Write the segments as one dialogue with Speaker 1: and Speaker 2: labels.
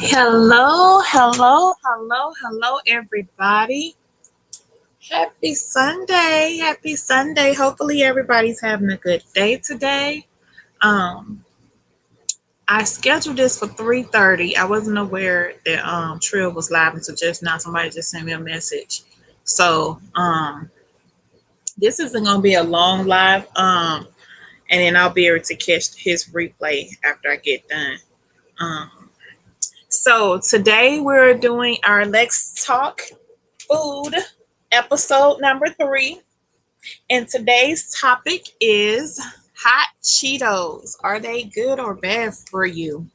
Speaker 1: Hello, everybody. Happy Sunday. Happy Sunday. Hopefully, everybody's having a good day today. Um, I scheduled this for 3:30. I wasn't aware that Trill was live until just now. Somebody just sent me a message. So, this isn't gonna be a long live. And then I'll be able to catch his replay after I get done. Um, so today we're doing our Let's Talk Food episode number 3. And today's topic is hot Cheetos. Are they good or bad for you?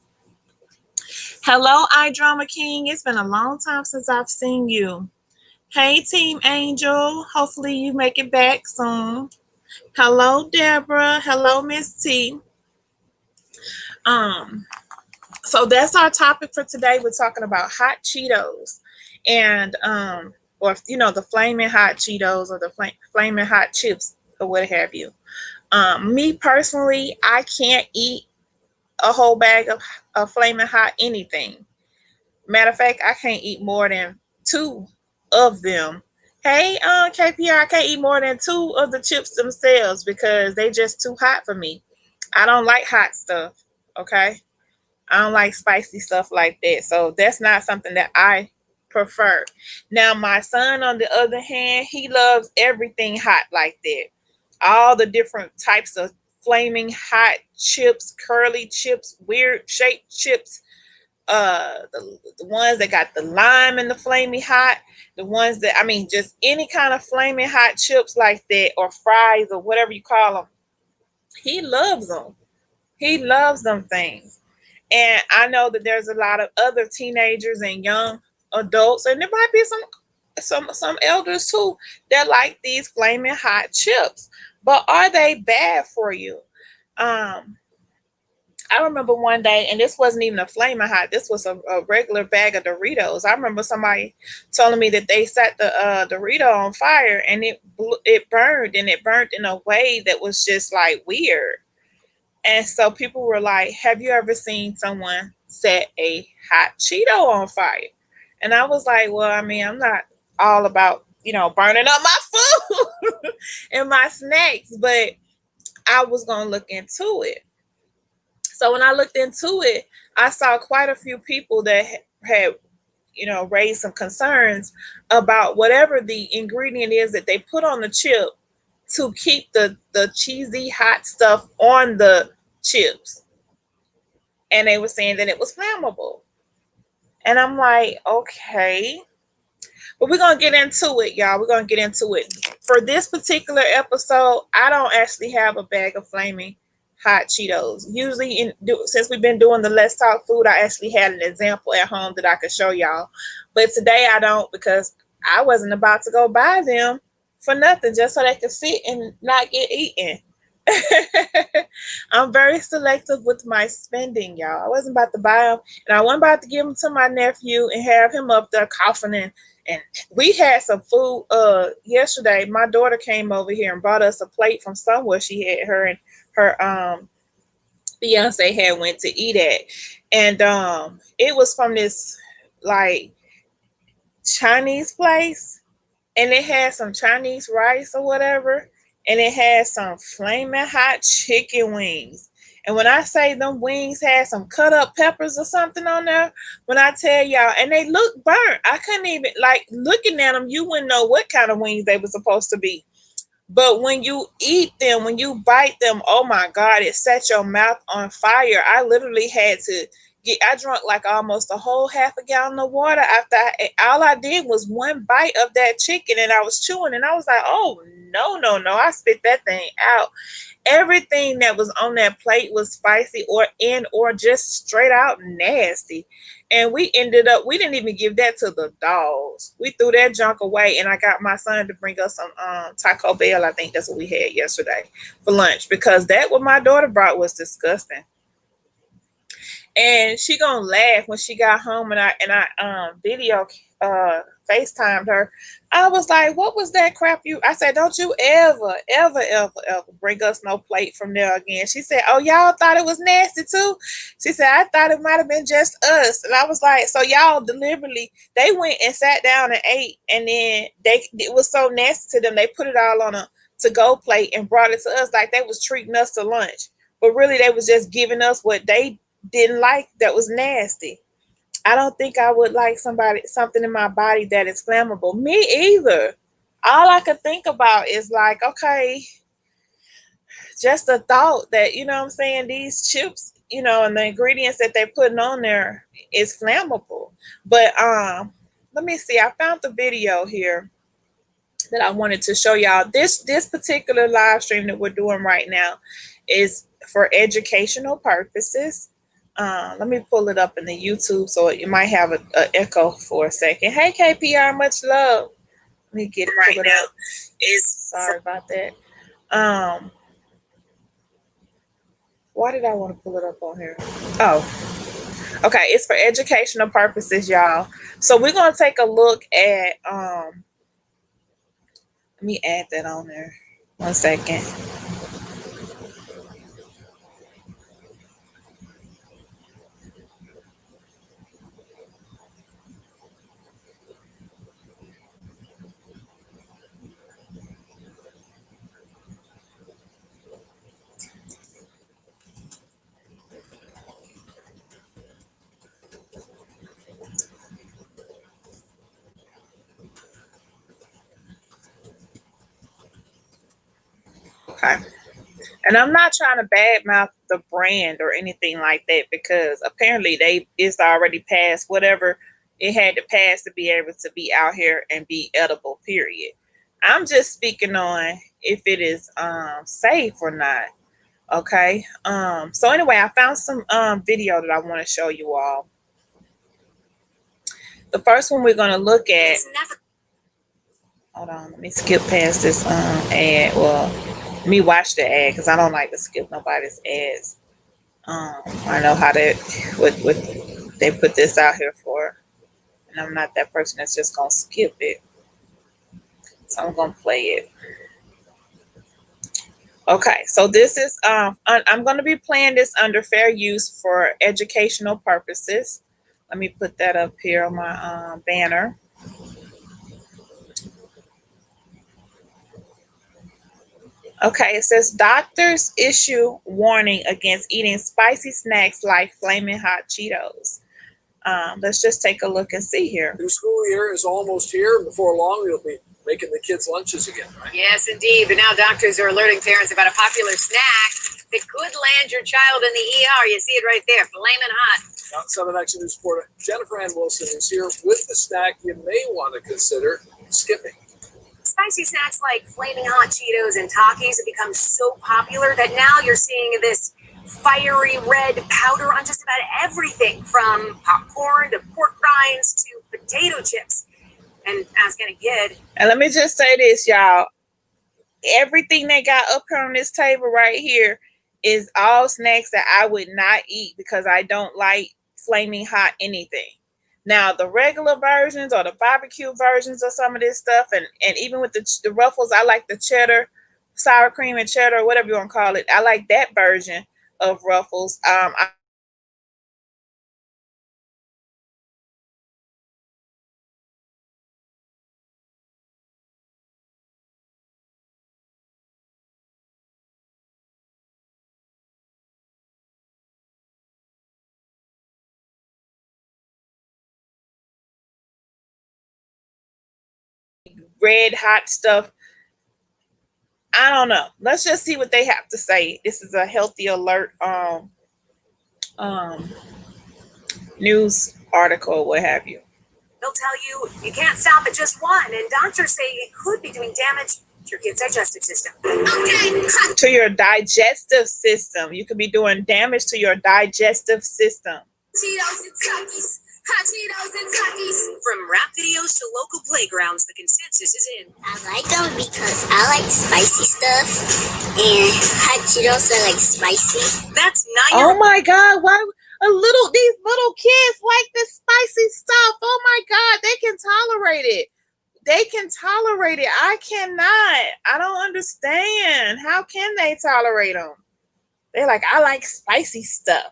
Speaker 1: Hello, iDrama King. It's been a long time since I've seen you. Hey, Team Angel. Hopefully you make it back soon. Hello, Deborah. Hello, Miss T. Um, so that's our topic for today. We're talking about hot Cheetos. And or the flaming hot Cheetos or the flaming hot chips or what have you. Me personally, I can't eat a whole bag of flaming hot anything. Matter of fact, I can't eat more than 2 of them. Hey, KPR, I can't eat more than 2 of the chips themselves because they just too hot for me. I don't like hot stuff. Okay, I don't like spicy stuff like that. So that's not something that I prefer. Now, my son, on the other hand, he loves everything hot like that. All the different types of flaming hot chips, curly chips, weird shaped chips, the ones that got the lime and the flaming hot, the ones that just any kind of flaming hot chips like that, or fries or whatever you call them. He loves them. He loves them things. And I know that there's a lot of other teenagers and young adults, and there might be some elders too that like these flaming hot chips. But are they bad for you? I remember one day, and this wasn't even a flaming hot. This was a regular bag of Doritos. I remember somebody telling me that they set the Dorito on fire, and it burned, and it burned in a way that was just like weird. And so people were like, "Have you ever seen someone set a hot Cheeto on fire?" And I was like, "Well, I'm not all about burning up my food and my snacks, but I was gonna look into it." So when I looked into it, I saw quite a few people that had, raised some concerns about whatever the ingredient is that they put on the chip to keep the cheesy hot stuff on the chips. And they were saying that it was flammable. And I'm like, okay. But we're going to get into it, y'all. We're going to get into it. For this particular episode, I don't actually have a bag of flaming hot Cheetos. Usually, since we've been doing the Let's Talk Food, I actually had an example at home that I could show y'all. But today I don't, because I wasn't about to go buy them for nothing, just so they could sit and not get eaten. I'm very selective with my spending, y'all. I wasn't about to buy them, and I wasn't about to give them to my nephew and have him up there coughing. And we had some food yesterday. My daughter came over here and brought us a plate from somewhere she had her and her fiance had went to eat at. And it was from this like Chinese place, and it had some Chinese rice or whatever, and it had some flaming hot chicken wings. And when I say them wings had some cut up peppers or something on there, when I tell y'all, and they look burnt, I couldn't even, like, looking at them, you wouldn't know what kind of wings they were supposed to be. But when you eat them, when you bite them, oh my God, it set your mouth on fire. I literally had to I drank like almost a whole half a gallon of water after all I did was one bite of that chicken, and I was chewing, and I was like, oh, no. I spit that thing out. Everything that was on that plate was spicy or just straight out nasty. And we didn't even give that to the dogs. We threw that junk away, and I got my son to bring us some Taco Bell. I think that's what we had yesterday for lunch, because that what my daughter brought was disgusting. And she gonna laugh when she got home, and I video FaceTimed her. I was like, "What was that crap you?" I said, "Don't you ever bring us no plate from there again." She said, "Oh, y'all thought it was nasty too." She said, "I thought it might have been just us." And I was like, "So y'all deliberately they went and sat down and ate, and then it was so nasty to them they put it all on a to go plate and brought it to us like they was treating us to lunch, but really they was just giving us what they didn't like that was nasty." I don't think I would like something in my body that is flammable. Me either. All I could think about is like, okay, just the thought that, you know what I'm saying, these chips, and the ingredients that they're putting on there is flammable. But let me see. I found the video here that I wanted to show y'all. This particular live stream that we're doing right now is for educational purposes. Let me pull it up in the YouTube so it might have a echo for a second. Hey KPR, much love. Let me get it right now. Sorry about that. Why did I want to pull it up on here? Oh, okay. It's for educational purposes, y'all. So we're gonna take a look at let me add that on there. 1 second. Okay. And I'm not trying to badmouth the brand or anything like that because apparently it's already passed whatever it had to pass to be able to be out here and be edible, period. I'm just speaking on if it is safe or not. Okay. So anyway, I found some video that I want to show you all. The first one we're gonna look at. Hold on, let me skip past this ad. Well, let me watch the ad because I don't like to skip nobody's ads. I know how what they put this out here for, and I'm not that person that's just gonna skip it. So I'm gonna play it. Okay, so this is I'm gonna be playing this under fair use for educational purposes. Let me put that up here on my banner. Okay, it says doctors issue warning against eating spicy snacks like flaming hot Cheetos. Let's just take a look and see here.
Speaker 2: New school year is almost here. Before long, we'll be making the kids' lunches again, right?
Speaker 3: Yes, indeed. But now doctors are alerting parents about a popular snack that could land your child in the ER. You see it right there, flaming hot.
Speaker 2: Now, 7 Action News reporter Jennifer Ann Wilson is here with the snack you may want to consider skipping.
Speaker 3: Spicy snacks like flaming hot Cheetos and Takis have become so popular that now you're seeing this fiery red powder on just about everything from popcorn to pork rinds to potato chips. And ask any kid.
Speaker 1: And let me just say this, y'all. Everything they got up here on this table right here is all snacks that I would not eat because I don't like flaming hot anything. Now, the regular versions or the barbecue versions of some of this stuff, and even with the Ruffles, I like the cheddar, sour cream and cheddar, whatever you want to call it. I like that version of Ruffles. Red hot stuff. I don't know. Let's just see what they have to say. This is a healthy alert news article, what have you.
Speaker 3: They'll tell you you can't stop at just one, and doctors say it could be doing damage to your kid's digestive system. Okay.
Speaker 1: To your digestive system. You could be doing damage to your digestive system.
Speaker 3: Cheetos and Takis. Hot Cheetos and Takis. From rap videos to local playgrounds, the consensus is in.
Speaker 4: I like them because I like spicy stuff, and hot Cheetos are like spicy.
Speaker 3: That's 9
Speaker 1: Oh my God! Why These little kids like this spicy stuff. Oh my God, they can tolerate it. They can tolerate it. I cannot. I don't understand. How can they tolerate them? They're like, I like spicy stuff.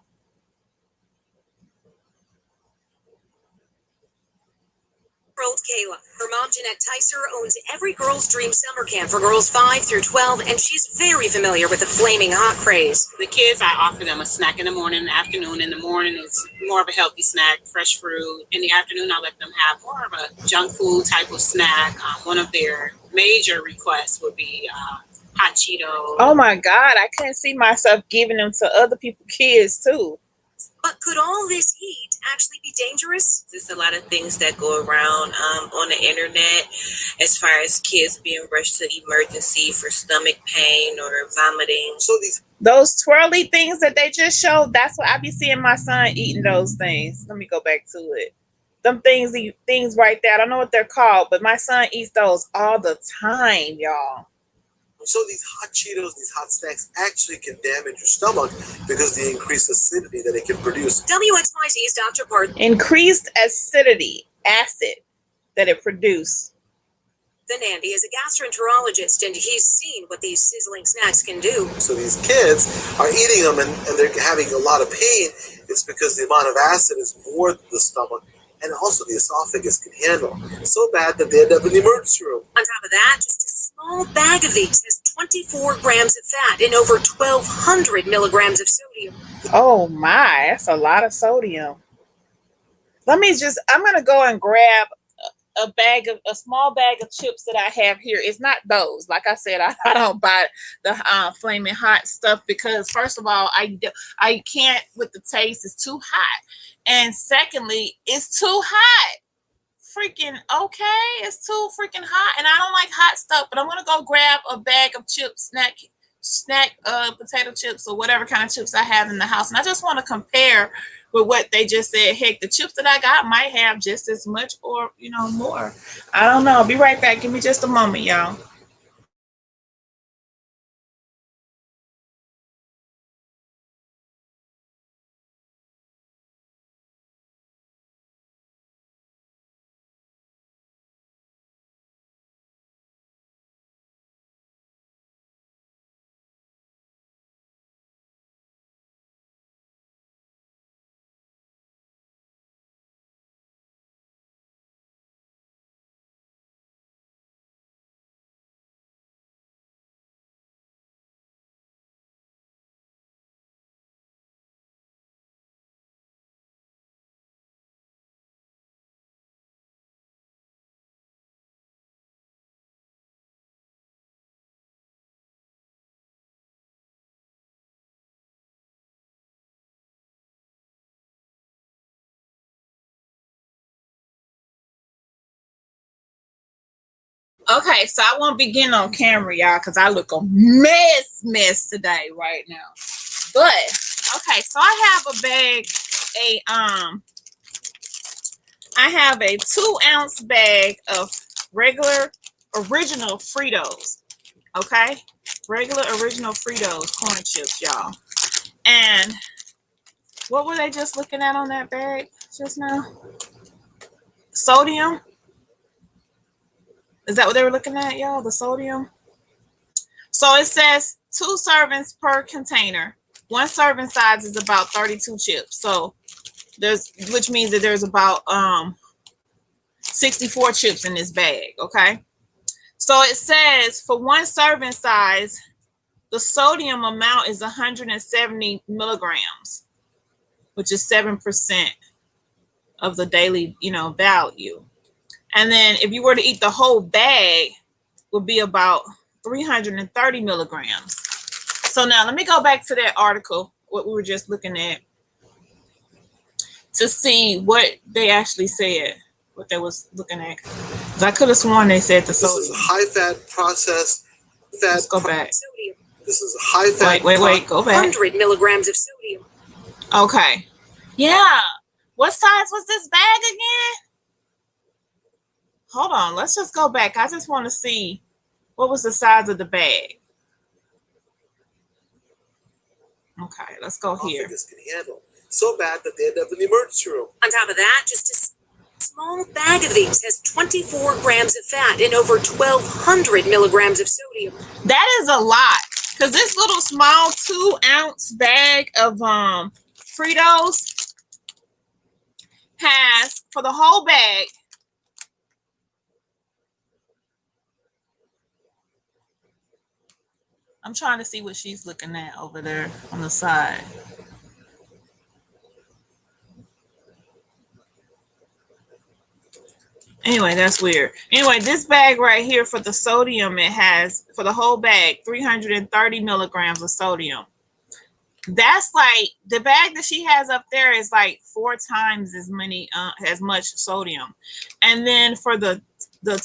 Speaker 3: Old Kayla. Her mom, Jeanette Tyser, owns every girl's dream summer camp for girls 5 through 12, and she's very familiar with the flaming hot craze.
Speaker 5: The kids, I offer them a snack in the morning and afternoon. In the morning, it's more of a healthy snack, fresh fruit. In the afternoon, I let them have more of a junk food type of snack. One of their major requests would be hot Cheetos.
Speaker 1: Oh my God, I couldn't see myself giving them to other people's kids too.
Speaker 3: But could all this heat actually be dangerous?
Speaker 6: There's a lot of things that go around on the internet as far as kids being rushed to emergency for stomach pain or vomiting.
Speaker 2: So
Speaker 1: those twirly things that they just showed, that's what I be seeing my son eating those things. Let me go back to it. Them things right there. I don't know what they're called, but my son eats those all the time, y'all.
Speaker 2: So these hot Cheetos, these hot snacks actually can damage your stomach because of the increased acidity that it can produce.
Speaker 3: WXYZ's Dr. Parth.
Speaker 1: Increased acidity, acid that it produces.
Speaker 3: Then Andy is a gastroenterologist, and he's seen what these sizzling snacks can do.
Speaker 2: So these kids are eating them and they're having a lot of pain. It's because the amount of acid is more than the stomach and also the esophagus can handle. So bad that they end up in the emergency room.
Speaker 3: On top of that, just a small bag of these has 24 grams of fat and over 1,200 milligrams of sodium.
Speaker 1: Oh my, that's a lot of sodium. I'm going to go and grab a small bag of chips that I have here. It's not those. Like I said, I don't buy the flaming hot stuff because first of all, I can't with the taste. It's too hot. And secondly, it's too hot. Freaking okay. It's too freaking hot. And I don't like hot stuff, but I'm going to go grab a bag of chips, snack potato chips or whatever kind of chips I have in the house. And I just want to compare with what they just said. Heck, the chips that I got might have just as much or, more. I don't know. I'll be right back. Give me just a moment, y'all. Okay, so I won't begin on camera, y'all, because I look a mess today right now. But okay, so I have a 2-ounce bag of regular original Fritos. Okay, regular original Fritos corn chips, y'all. And what were they just looking at on that bag just now? Sodium. Is that what they were looking at, y'all? The sodium? So it says 2 servings per container. 1 serving size is about 32 chips. So which means that there's about 64 chips in this bag, okay? So it says for 1 serving size, the sodium amount is 170 milligrams, which is 7% of the daily, value. And then if you were to eat the whole bag, would be about 330 milligrams. So now let me go back to that article, what we were just looking at, to see what they actually said, what they was looking at. Because I could have sworn they said the sodium.
Speaker 2: This is high-fat processed fat.
Speaker 1: Let's go back.
Speaker 3: Sodium.
Speaker 2: This is high-fat.
Speaker 1: Wait, go back.
Speaker 3: 100 milligrams of sodium.
Speaker 1: Okay. Yeah. What size was this bag again? Hold on. Let's just go back. I just want to see what was the size of the bag. Okay, let's go here.
Speaker 2: Can handle. So bad that they end up in the emergency room.
Speaker 3: On top of that, just a small bag of these has 24 grams of fat and over 1,200 milligrams of sodium.
Speaker 1: That is a lot. Because this little small 2-ounce bag of Fritos has, for the whole bag, I'm trying to see what she's looking at over there on the side. Anyway, that's weird. Anyway, this bag right here for the sodium, it has, for the whole bag, 330 milligrams of sodium. That's like, the bag that she has up there is like 4 times as much sodium. And then for the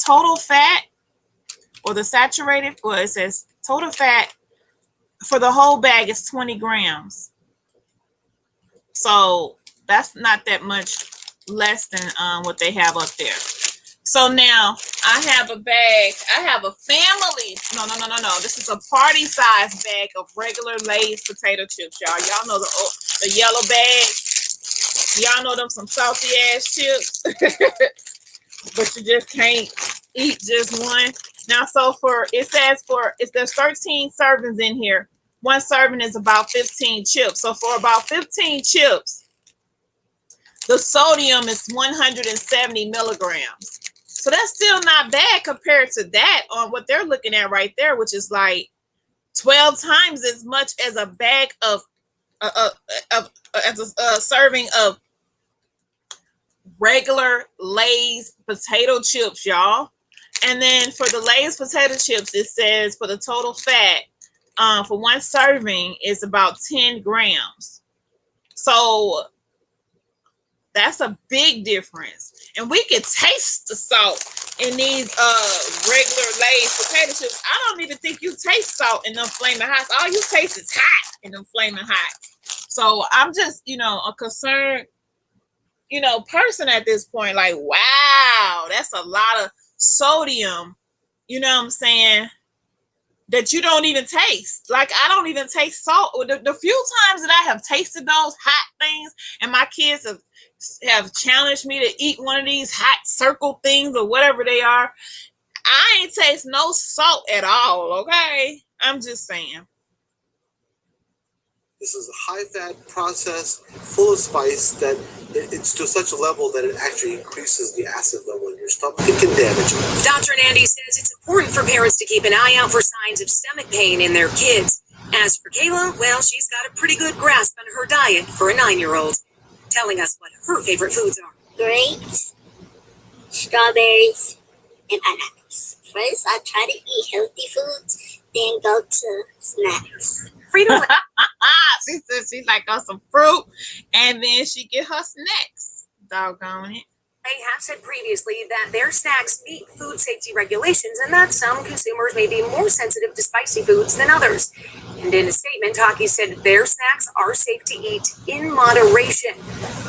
Speaker 1: total fat, or the saturated, well, it says total fat for the whole bag is 20 grams. So that's not that much less than what they have up there. So now I have a bag. I have a family. No. This is a party size bag of regular Lay's potato chips, y'all. Y'all know the yellow bag. Y'all know them some salty ass chips, but you just can't eat just one. Now, so there's 13 servings in here. One serving is about 15 chips. So for about 15 chips, the sodium is 170 milligrams. So that's still not bad compared to that on what they're looking at right there, which is like 12 times as much as a bag of a serving of regular Lay's potato chips, y'all. And then for the Lay's potato chips, it says for the total fat for one serving is about 10 grams. So that's a big difference. And we can taste the salt in these regular Lay's potato chips. I don't even think you taste salt in them flaming hots. All you taste is hot in them flaming hots. So I'm just, a concerned, person at this point. Like, wow, that's a lot of sodium, you know what I'm saying, that you don't even taste. Like, I don't even taste salt. The few times that I have tasted those hot things, and my kids have challenged me to eat one of these hot circle things or whatever they are, I ain't taste no salt at all, okay? I'm just saying.
Speaker 2: This is a high-fat process full of spice that it's to such a level that it actually increases the acid level in your stomach. It can damage you.
Speaker 3: Dr. Nandi says it's important for parents to keep an eye out for signs of stomach pain in their kids. As for Kayla, well, she's got a pretty good grasp on her diet for a 9-year-old, telling us what her favorite foods are.
Speaker 4: Grapes, strawberries, and pineapples. First, I try to eat healthy foods, then go to snacks.
Speaker 3: Freedom.
Speaker 1: She said she like us some fruit, and then she get her snacks. Doggone it.
Speaker 3: They have said previously that their snacks meet food safety regulations and that some consumers may be more sensitive to spicy foods than others. And in a statement, Taki said their snacks are safe to eat in moderation.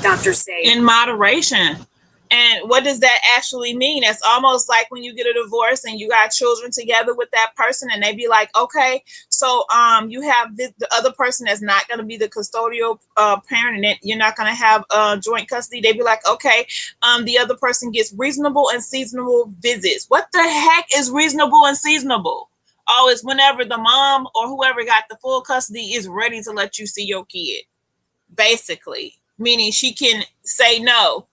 Speaker 3: Doctors say
Speaker 1: in moderation. And what does that actually mean? It's almost like when you get a divorce and you got children together with that person, and they be like, okay, so you have the other person that's not going to be the custodial parent, and you're not going to have joint custody. They be like, okay, the other person gets reasonable and seasonable visits. What the heck is reasonable and seasonable? Oh, it's whenever the mom or whoever got the full custody is ready to let you see your kid, basically. Meaning she can say no.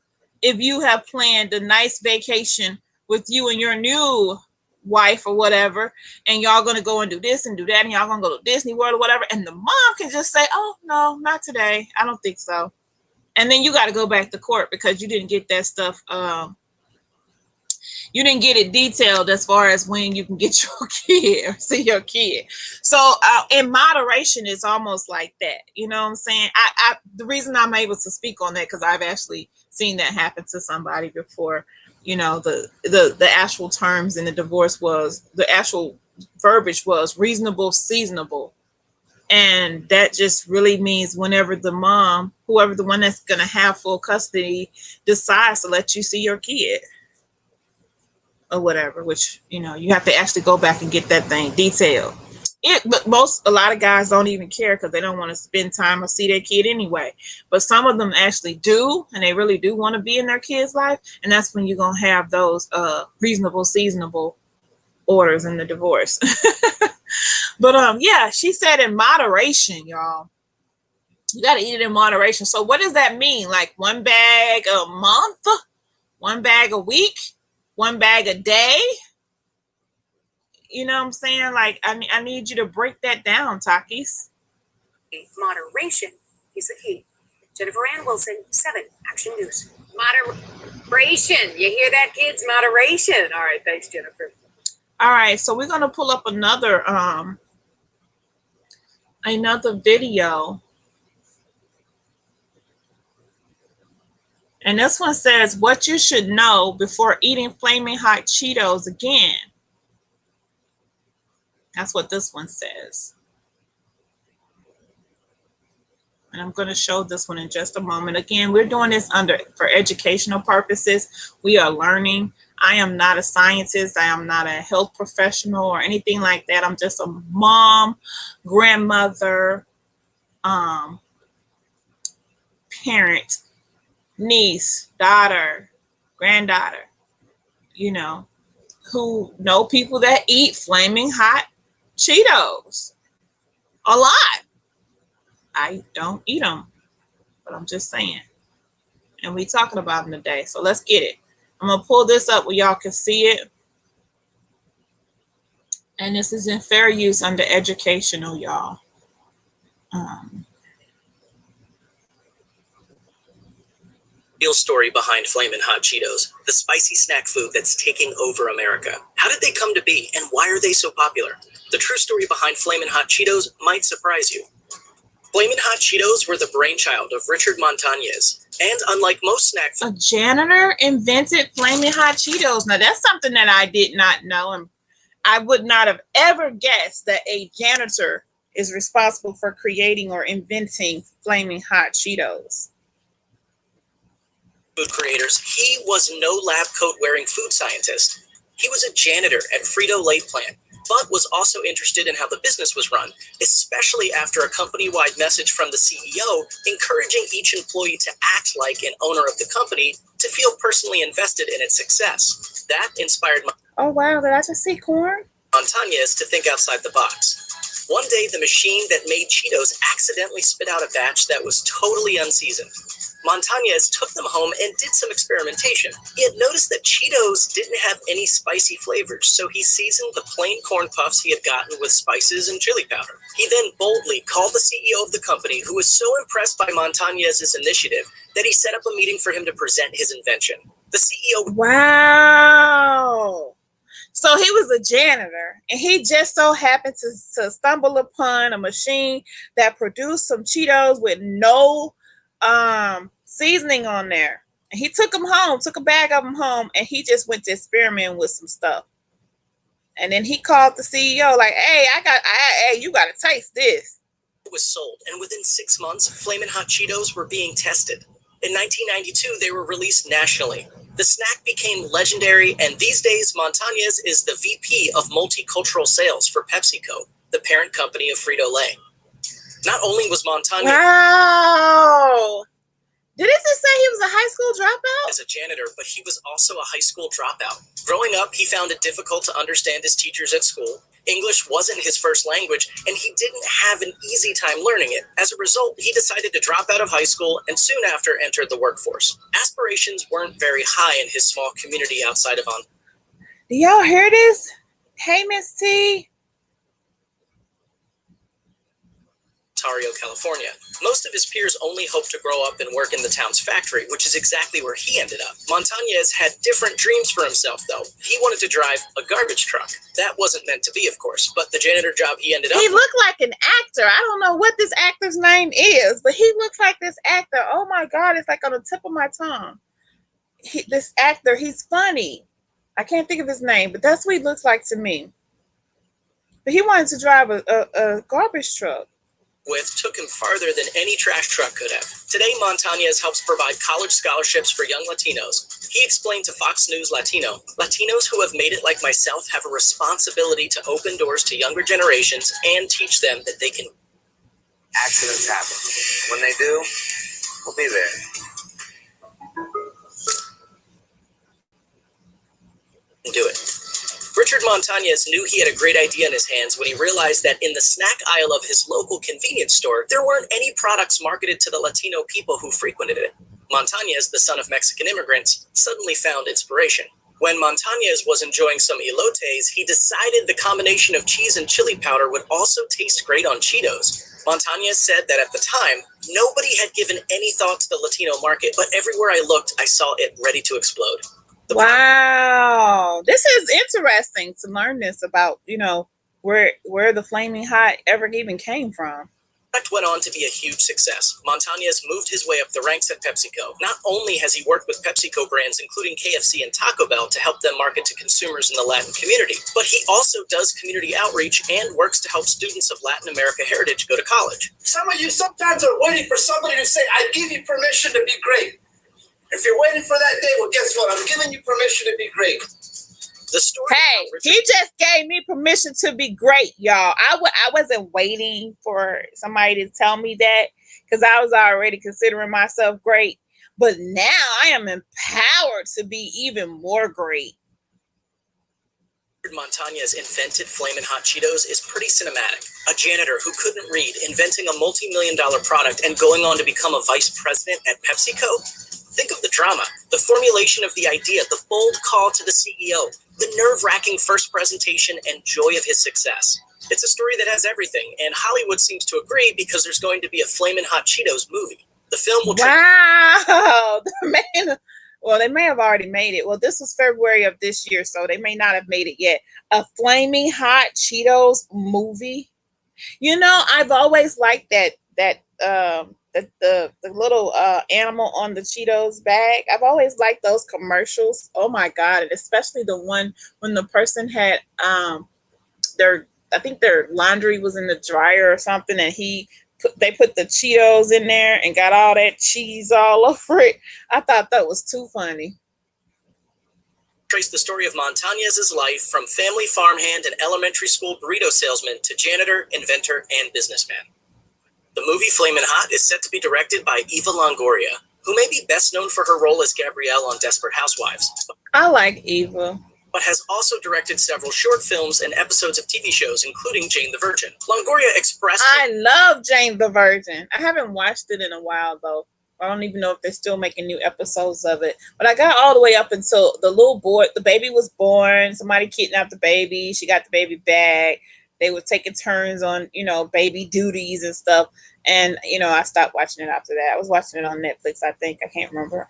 Speaker 1: If you have planned a nice vacation with you and your new wife or whatever, and y'all going to go and do this and do that, and y'all going to go to Disney World or whatever, and the mom can just say, oh, no, not today. I don't think so. And then you got to go back to court because you didn't get that stuff. You didn't get it detailed as far as when you can get your kid or see your kid. So in moderation, it's almost like that. You know what I'm saying? The reason I'm able to speak on that, because I've actually seen that happen to somebody before. The actual terms in the divorce the actual verbiage was reasonable, seasonable. And that just really means whenever the mom, whoever the one that's going to have full custody, decides to let you see your kid or whatever, which, you have to actually go back and get that thing detailed. But a lot of guys don't even care because they don't want to spend time or see their kid anyway. But some of them actually do, and they really do want to be in their kid's life. And that's when you're gonna have those reasonable, seasonable orders in the divorce. But yeah, she said in moderation, y'all. You gotta eat it in moderation. So what does that mean? Like 1 bag a month, 1 bag a week, 1 bag a day? You know what I'm saying? Like, I need you to break that down, Takis.
Speaker 3: Moderation is the key. Jennifer Ann Wilson, 7 Action News. Moderation. You hear that, kids? Moderation. All right, thanks, Jennifer.
Speaker 1: All right, so we're gonna pull up another video. And this one says what you should know before eating flaming hot Cheetos again. That's what this one says. And I'm going to show this one in just a moment. Again, we're doing this for educational purposes. We are learning. I am not a scientist. I am not a health professional or anything like that. I'm just a mom, grandmother, parent, niece, daughter, granddaughter, who know people that eat flaming hot Cheetos a lot. I don't eat them, but I'm just saying. And we talking about them today, so let's get it. I'm going to pull this up where y'all can see it. And this is in fair use under educational, y'all.
Speaker 7: Real story behind Flamin' Hot Cheetos, the spicy snack food that's taking over America. How did they come to be, and why are they so popular? The true story behind Flamin' Hot Cheetos might surprise you. Flamin' Hot Cheetos were the brainchild of Richard Montañez, and unlike most snack
Speaker 1: foods, a janitor invented Flamin' Hot Cheetos. Now that's something that I did not know, and I would not have ever guessed that a janitor is responsible for creating or inventing Flamin' Hot Cheetos.
Speaker 7: Food creators, he was no lab coat wearing food scientist. He was a janitor at Frito-Lay plant, but was also interested in how the business was run, especially after a company-wide message from the CEO encouraging each employee to act like an owner of the company to feel personally invested in its success. That inspired
Speaker 1: oh wow, did I just see corn?
Speaker 7: Montañez to think outside the box. One day, the machine that made Cheetos accidentally spit out a batch that was totally unseasoned. Montañez took them home and did some experimentation. He had noticed that Cheetos didn't have any spicy flavors, so he seasoned the plain corn puffs he had gotten with spices and chili powder. He then boldly called the CEO of the company, who was so impressed by Montañez's initiative that he set up a meeting for him to present his invention. The CEO...
Speaker 1: Wow! So he was a janitor, and he just so happened to stumble upon a machine that produced some Cheetos with no seasoning on there. And he took them home, took a bag of them home, and he just went to experiment with some stuff. And then he called the CEO like, hey, hey, you got to taste this.
Speaker 7: It was sold, and within 6 months, Flamin' Hot Cheetos were being tested. In 1992, they were released nationally. The snack became legendary, and these days, Montañez is the VP of Multicultural Sales for PepsiCo, the parent company of Frito-Lay. Not only was Montañez...
Speaker 1: Wow! Did it just say he was a high school dropout?
Speaker 7: As a janitor, but he was also a high school dropout. Growing up, he found it difficult to understand his teachers at school. English wasn't his first language, and he didn't have an easy time learning it. As a result, he decided to drop out of high school and soon after entered the workforce. Aspirations weren't very high in his small community outside of
Speaker 1: Do y'all hear this? Hey, Miss T.
Speaker 7: Ontario, California. Most of his peers only hoped to grow up and work in the town's factory, which is exactly where he ended up. Montañez had different dreams for himself, though. He wanted to drive a garbage truck. That wasn't meant to be, of course, but the janitor job he ended up...
Speaker 1: He looked like an actor. I don't know what this actor's name is, but he looks like this actor. Oh my God, it's like on the tip of my tongue. This actor, he's funny. I can't think of his name, but that's what he looks like to me. But he wanted to drive a garbage truck.
Speaker 7: with took him farther than any trash truck could have. Today, Montañez helps provide college scholarships for young Latinos. He explained to Fox News Latino, Latinos who have made it like myself have a responsibility to open doors to younger generations and teach them that they can.
Speaker 2: Accidents happen. When they do, we'll be there.
Speaker 7: Do it. Richard Montañez knew he had a great idea in his hands when he realized that in the snack aisle of his local convenience store, there weren't any products marketed to the Latino people who frequented it. Montañez, the son of Mexican immigrants, suddenly found inspiration. When Montañez was enjoying some elotes, he decided the combination of cheese and chili powder would also taste great on Cheetos. Montañez said that at the time, nobody had given any thought to the Latino market, but everywhere I looked, I saw it ready to explode.
Speaker 1: Wow, this is interesting to learn this about, where the Flaming Hot ever even came from.
Speaker 7: The product went on to be a huge success. Montañez moved his way up the ranks at PepsiCo. Not only has he worked with PepsiCo brands, including KFC and Taco Bell, to help them market to consumers in the Latin community, but he also does community outreach and works to help students of Latin America heritage go to college.
Speaker 8: Some of you sometimes are waiting for somebody to say, I give you permission to be great. If you're waiting for that day, well, guess what? I'm giving you permission to be great.
Speaker 7: The story.
Speaker 1: Hey, he just gave me permission to be great, y'all. I wasn't waiting for somebody to tell me that because I was already considering myself great. But now I am empowered to be even more great.
Speaker 7: Montañez invented Flamin' Hot Cheetos is pretty cinematic. A janitor who couldn't read inventing a multi-million-dollar product and going on to become a vice president at PepsiCo? Think of the drama, the formulation of the idea, the bold call to the CEO, the nerve-wracking first presentation, and joy of his success. It's a story that has everything, and Hollywood seems to agree because there's going to be a Flamin' Hot Cheetos movie. The film will...
Speaker 1: Wow! Well, they may have already made it. Well, this was February of this year, so they may not have made it yet. A Flaming Hot Cheetos movie. I've always liked that the little animal on the Cheetos bag. I've always liked those commercials. Oh my God. And especially the one when the person had I think their laundry was in the dryer or something, and they put the Cheetos in there and got all that cheese all over it. I thought that was too funny.
Speaker 7: Trace the story of Montañez's life from family farmhand and elementary school burrito salesman to janitor, inventor, and businessman. The movie Flamin' Hot is set to be directed by Eva Longoria, who may be best known for her role as Gabrielle on Desperate Housewives.
Speaker 1: I like Eva.
Speaker 7: But has also directed several short films and episodes of TV shows, including Jane the Virgin. Longoria expressed...
Speaker 1: I love Jane the Virgin. I haven't watched it in a while, though. I don't even know if they're still making new episodes of it. But I got all the way up until the little boy, the baby was born. Somebody kidnapped the baby. She got the baby back. They were taking turns on, baby duties and stuff. And, I stopped watching it after that. I was watching it on Netflix, I think. I can't remember.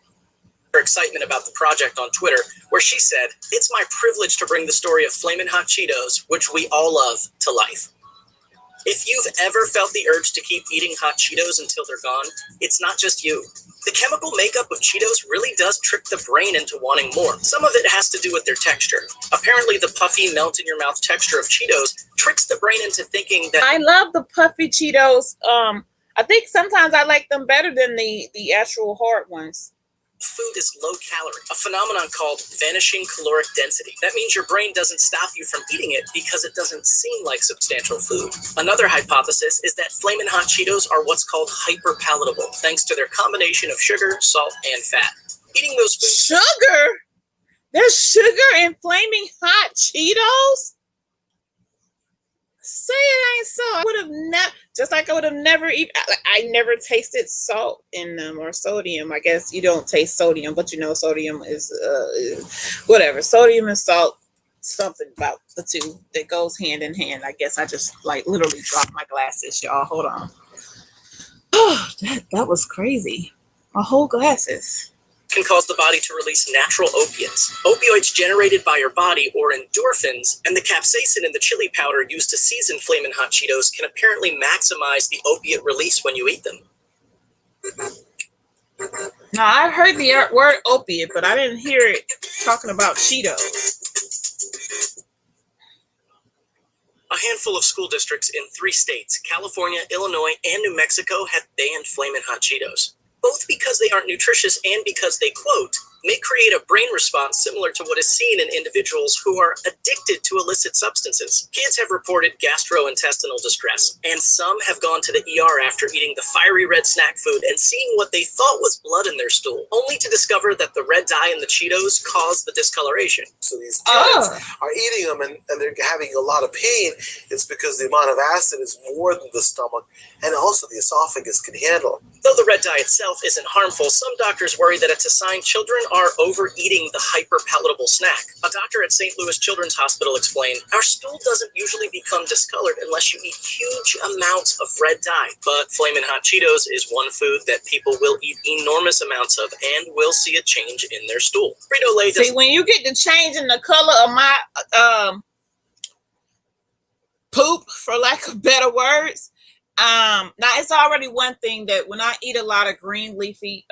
Speaker 7: Her excitement about the project on Twitter, where she said, "It's my privilege to bring the story of Flamin' Hot Cheetos, which we all love, to life." If you've ever felt the urge to keep eating hot Cheetos until they're gone, it's not just you. The chemical makeup of Cheetos really does trick the brain into wanting more. Some of it has to do with their texture. Apparently, the puffy, melt-in-your-mouth texture of Cheetos tricks the brain into thinking that...
Speaker 1: I love the puffy Cheetos. I think sometimes I like them better than the actual hard ones.
Speaker 7: Food is low calorie, a phenomenon called vanishing caloric density. That means your brain doesn't stop you from eating it because it doesn't seem like substantial food. Another hypothesis is that Flamin' Hot Cheetos are what's called hyper-palatable, thanks to their combination of sugar, salt, and fat. Eating those foods...
Speaker 1: Sugar? There's sugar in Flaming Hot Cheetos? Say it ain't so. I would have never, just like I would have never eaten. I never tasted salt in them or sodium. I guess you don't taste sodium, but sodium is whatever. Sodium and salt, something about the two that goes hand in hand. I guess I just literally dropped my glasses, y'all. Hold on. Oh, that was crazy. My whole glasses.
Speaker 7: Can cause the body to release natural opiates, opioids generated by your body, or endorphins, and the capsaicin in the chili powder used to season Flamin' Hot Cheetos can apparently maximize the opiate release when you eat them.
Speaker 1: Now, I heard the word opiate, but I didn't hear it talking about Cheetos.
Speaker 7: A handful of school districts in 3 states, California, Illinois, and New Mexico, have banned Flamin' Hot Cheetos. Both because they aren't nutritious and because they, quote, may create a brain response similar to what is seen in individuals who are addicted to illicit substances. Kids have reported gastrointestinal distress, and some have gone to the ER after eating the fiery red snack food and seeing what they thought was blood in their stool, only to discover that the red dye in the Cheetos caused the discoloration.
Speaker 2: So these kids are eating them and they're having a lot of pain. It's because the amount of acid is more than the stomach and also the esophagus can handle.
Speaker 7: Though the red dye itself isn't harmful, some doctors worry that it's a sign children are overeating the hyper-palatable snack. A doctor at St. Louis Children's Hospital explained, "Our stool doesn't usually become discolored unless you eat huge amounts of red dye. But Flamin' Hot Cheetos is one food that people will eat enormous amounts of and will see a change in their stool." Frito-Lay
Speaker 1: See, when you get the change in the color of my poop, for lack of better words, now it's already one thing that when I eat a lot of green leafy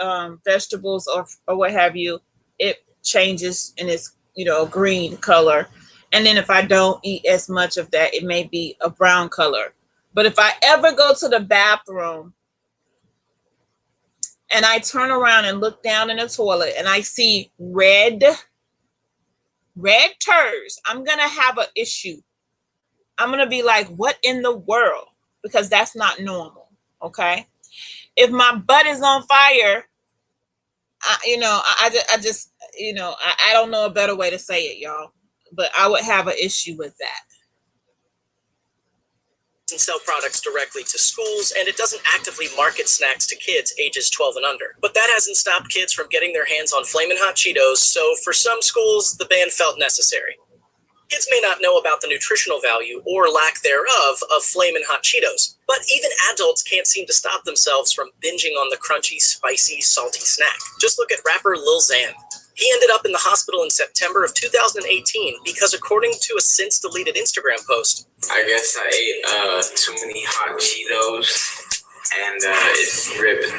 Speaker 1: vegetables or what have you, it changes and it's, you know, a green color. And then if I don't eat as much of that, it may be a brown color. But if I ever go to the bathroom and I turn around and look down in the toilet and I see red turds, I'm gonna have an issue. I'm gonna be like, what in the world? Because that's not normal. Okay, if my butt is on fire, I just I don't know a better way to say it, y'all, but I would have an issue with that.
Speaker 7: And sell products directly to schools, and it doesn't actively market snacks to kids ages 12 and under. But that hasn't stopped kids from getting their hands on Flamin' Hot Cheetos, so for some schools, the ban felt necessary. Kids may not know about the nutritional value or lack thereof of Flamin' Hot Cheetos, but even adults can't seem to stop themselves from binging on the crunchy, spicy, salty snack. Just look at rapper Lil Xan. He ended up in the hospital in September of 2018 because, according to a since-deleted Instagram post,
Speaker 9: I guess I ate too many hot Cheetos and it's ripping.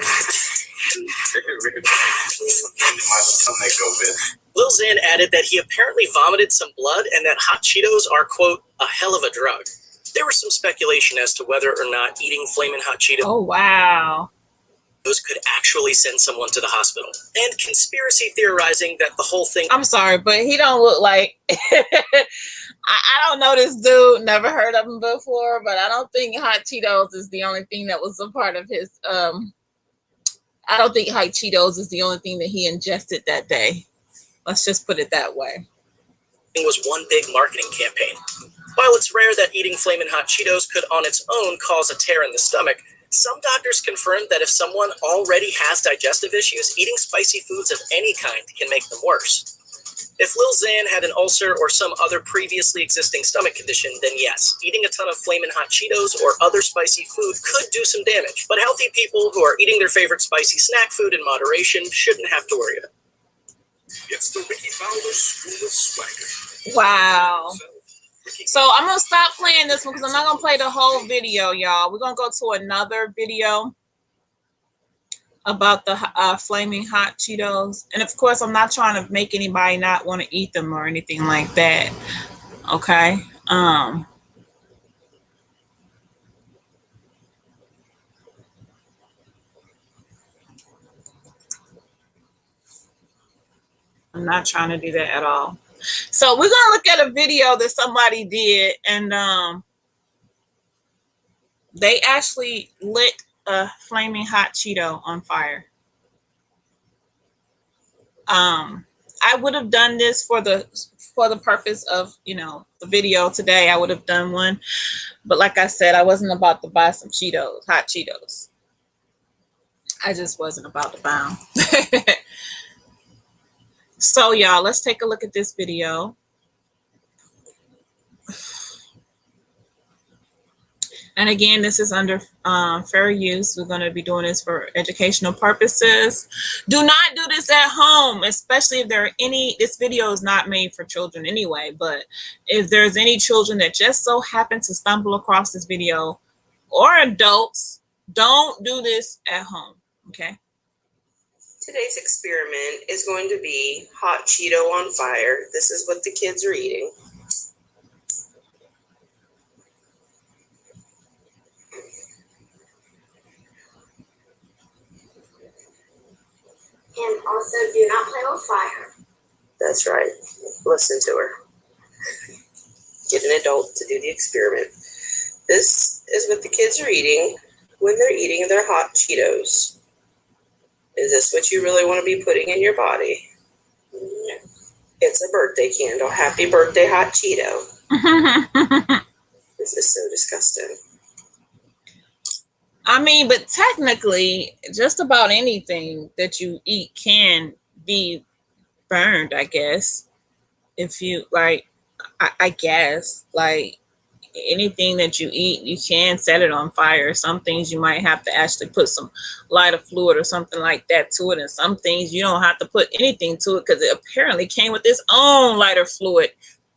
Speaker 9: My stomach open.
Speaker 7: Lil Xan added that he apparently vomited some blood and that hot Cheetos are, quote, a hell of a drug. There was some speculation as to whether or not eating Flamin' Hot Cheetos could actually send someone to the hospital, and conspiracy theorizing that the whole thing...
Speaker 1: I'm sorry, but he don't look like... I don't know this dude, never heard of him before, but I don't think hot Cheetos is the only thing that was a part of his... I don't think hot Cheetos is the only thing that he ingested that day. Let's just put it that way.
Speaker 7: It was one big marketing campaign. While it's rare that eating Flamin' Hot Cheetos could on its own cause a tear in the stomach, some doctors confirmed that if someone already has digestive issues, eating spicy foods of any kind can make them worse. If Lil Xan had an ulcer or some other previously existing stomach condition, then yes, eating a ton of Flamin' Hot Cheetos or other spicy food could do some damage. But healthy people who are eating their favorite spicy snack food in moderation shouldn't have to worry about it.
Speaker 9: It's the Ricky Fowler School of Swagger.
Speaker 1: Wow. So I'm going to stop playing this one because I'm not going to play the whole video, y'all. We're going to go to another video about the Flaming Hot Cheetos. And of course, I'm not trying to make anybody not want to eat them or anything like that. Okay. I'm not trying to do that at all. So we're going to look at a video that somebody did, and they actually lit a Flaming Hot Cheeto on fire. I would have done this for the purpose of, the video today. I would have done one, but like I said, I wasn't about to buy some Cheetos, hot Cheetos. I just wasn't about to buy them. So y'all, let's take a look at this video. And again, this is under fair use. We're going to be doing this for educational purposes. Do not do this at home, especially if there are any, this video is not made for children anyway, but if there's any children that just so happen to stumble across this video, or adults, don't do this at home, okay?
Speaker 6: Today's experiment is going to be hot Cheeto on fire. This is what the kids are eating.
Speaker 4: And also, do not play with fire.
Speaker 3: That's right. Listen to her. Get an adult to do the experiment. This is what the kids are eating when they're eating their hot Cheetos. Is this what you really want to be putting in your body? No. It's a birthday candle. Happy birthday, hot Cheeto. This is so disgusting.
Speaker 1: I mean, but technically, just about anything that you eat can be burned, I guess. If you like, I guess, like anything that you eat, you can set it on fire. Some things you might have to actually put some lighter fluid or something like that to it. And some things you don't have to put anything to it because it apparently came with its own lighter fluid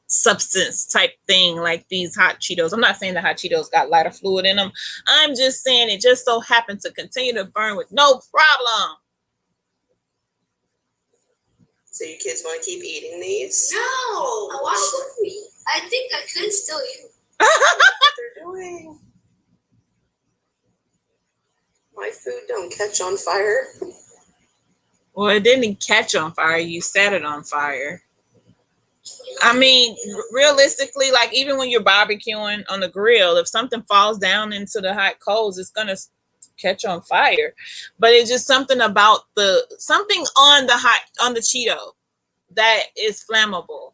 Speaker 1: substance type thing, like these hot Cheetos. I'm not saying the hot Cheetos got lighter fluid in them. I'm just saying it just so happened to continue to burn with no problem.
Speaker 3: So you kids want to keep eating these?
Speaker 4: No! Why should we? I think I could still eat them.
Speaker 3: What they're doing. My food don't catch on fire.
Speaker 1: Well, it didn't catch on fire. You set it on fire. I mean, realistically, like even when you're barbecuing on the grill, if something falls down into the hot coals, it's gonna catch on fire. But it's just something about something on the Cheeto that is flammable.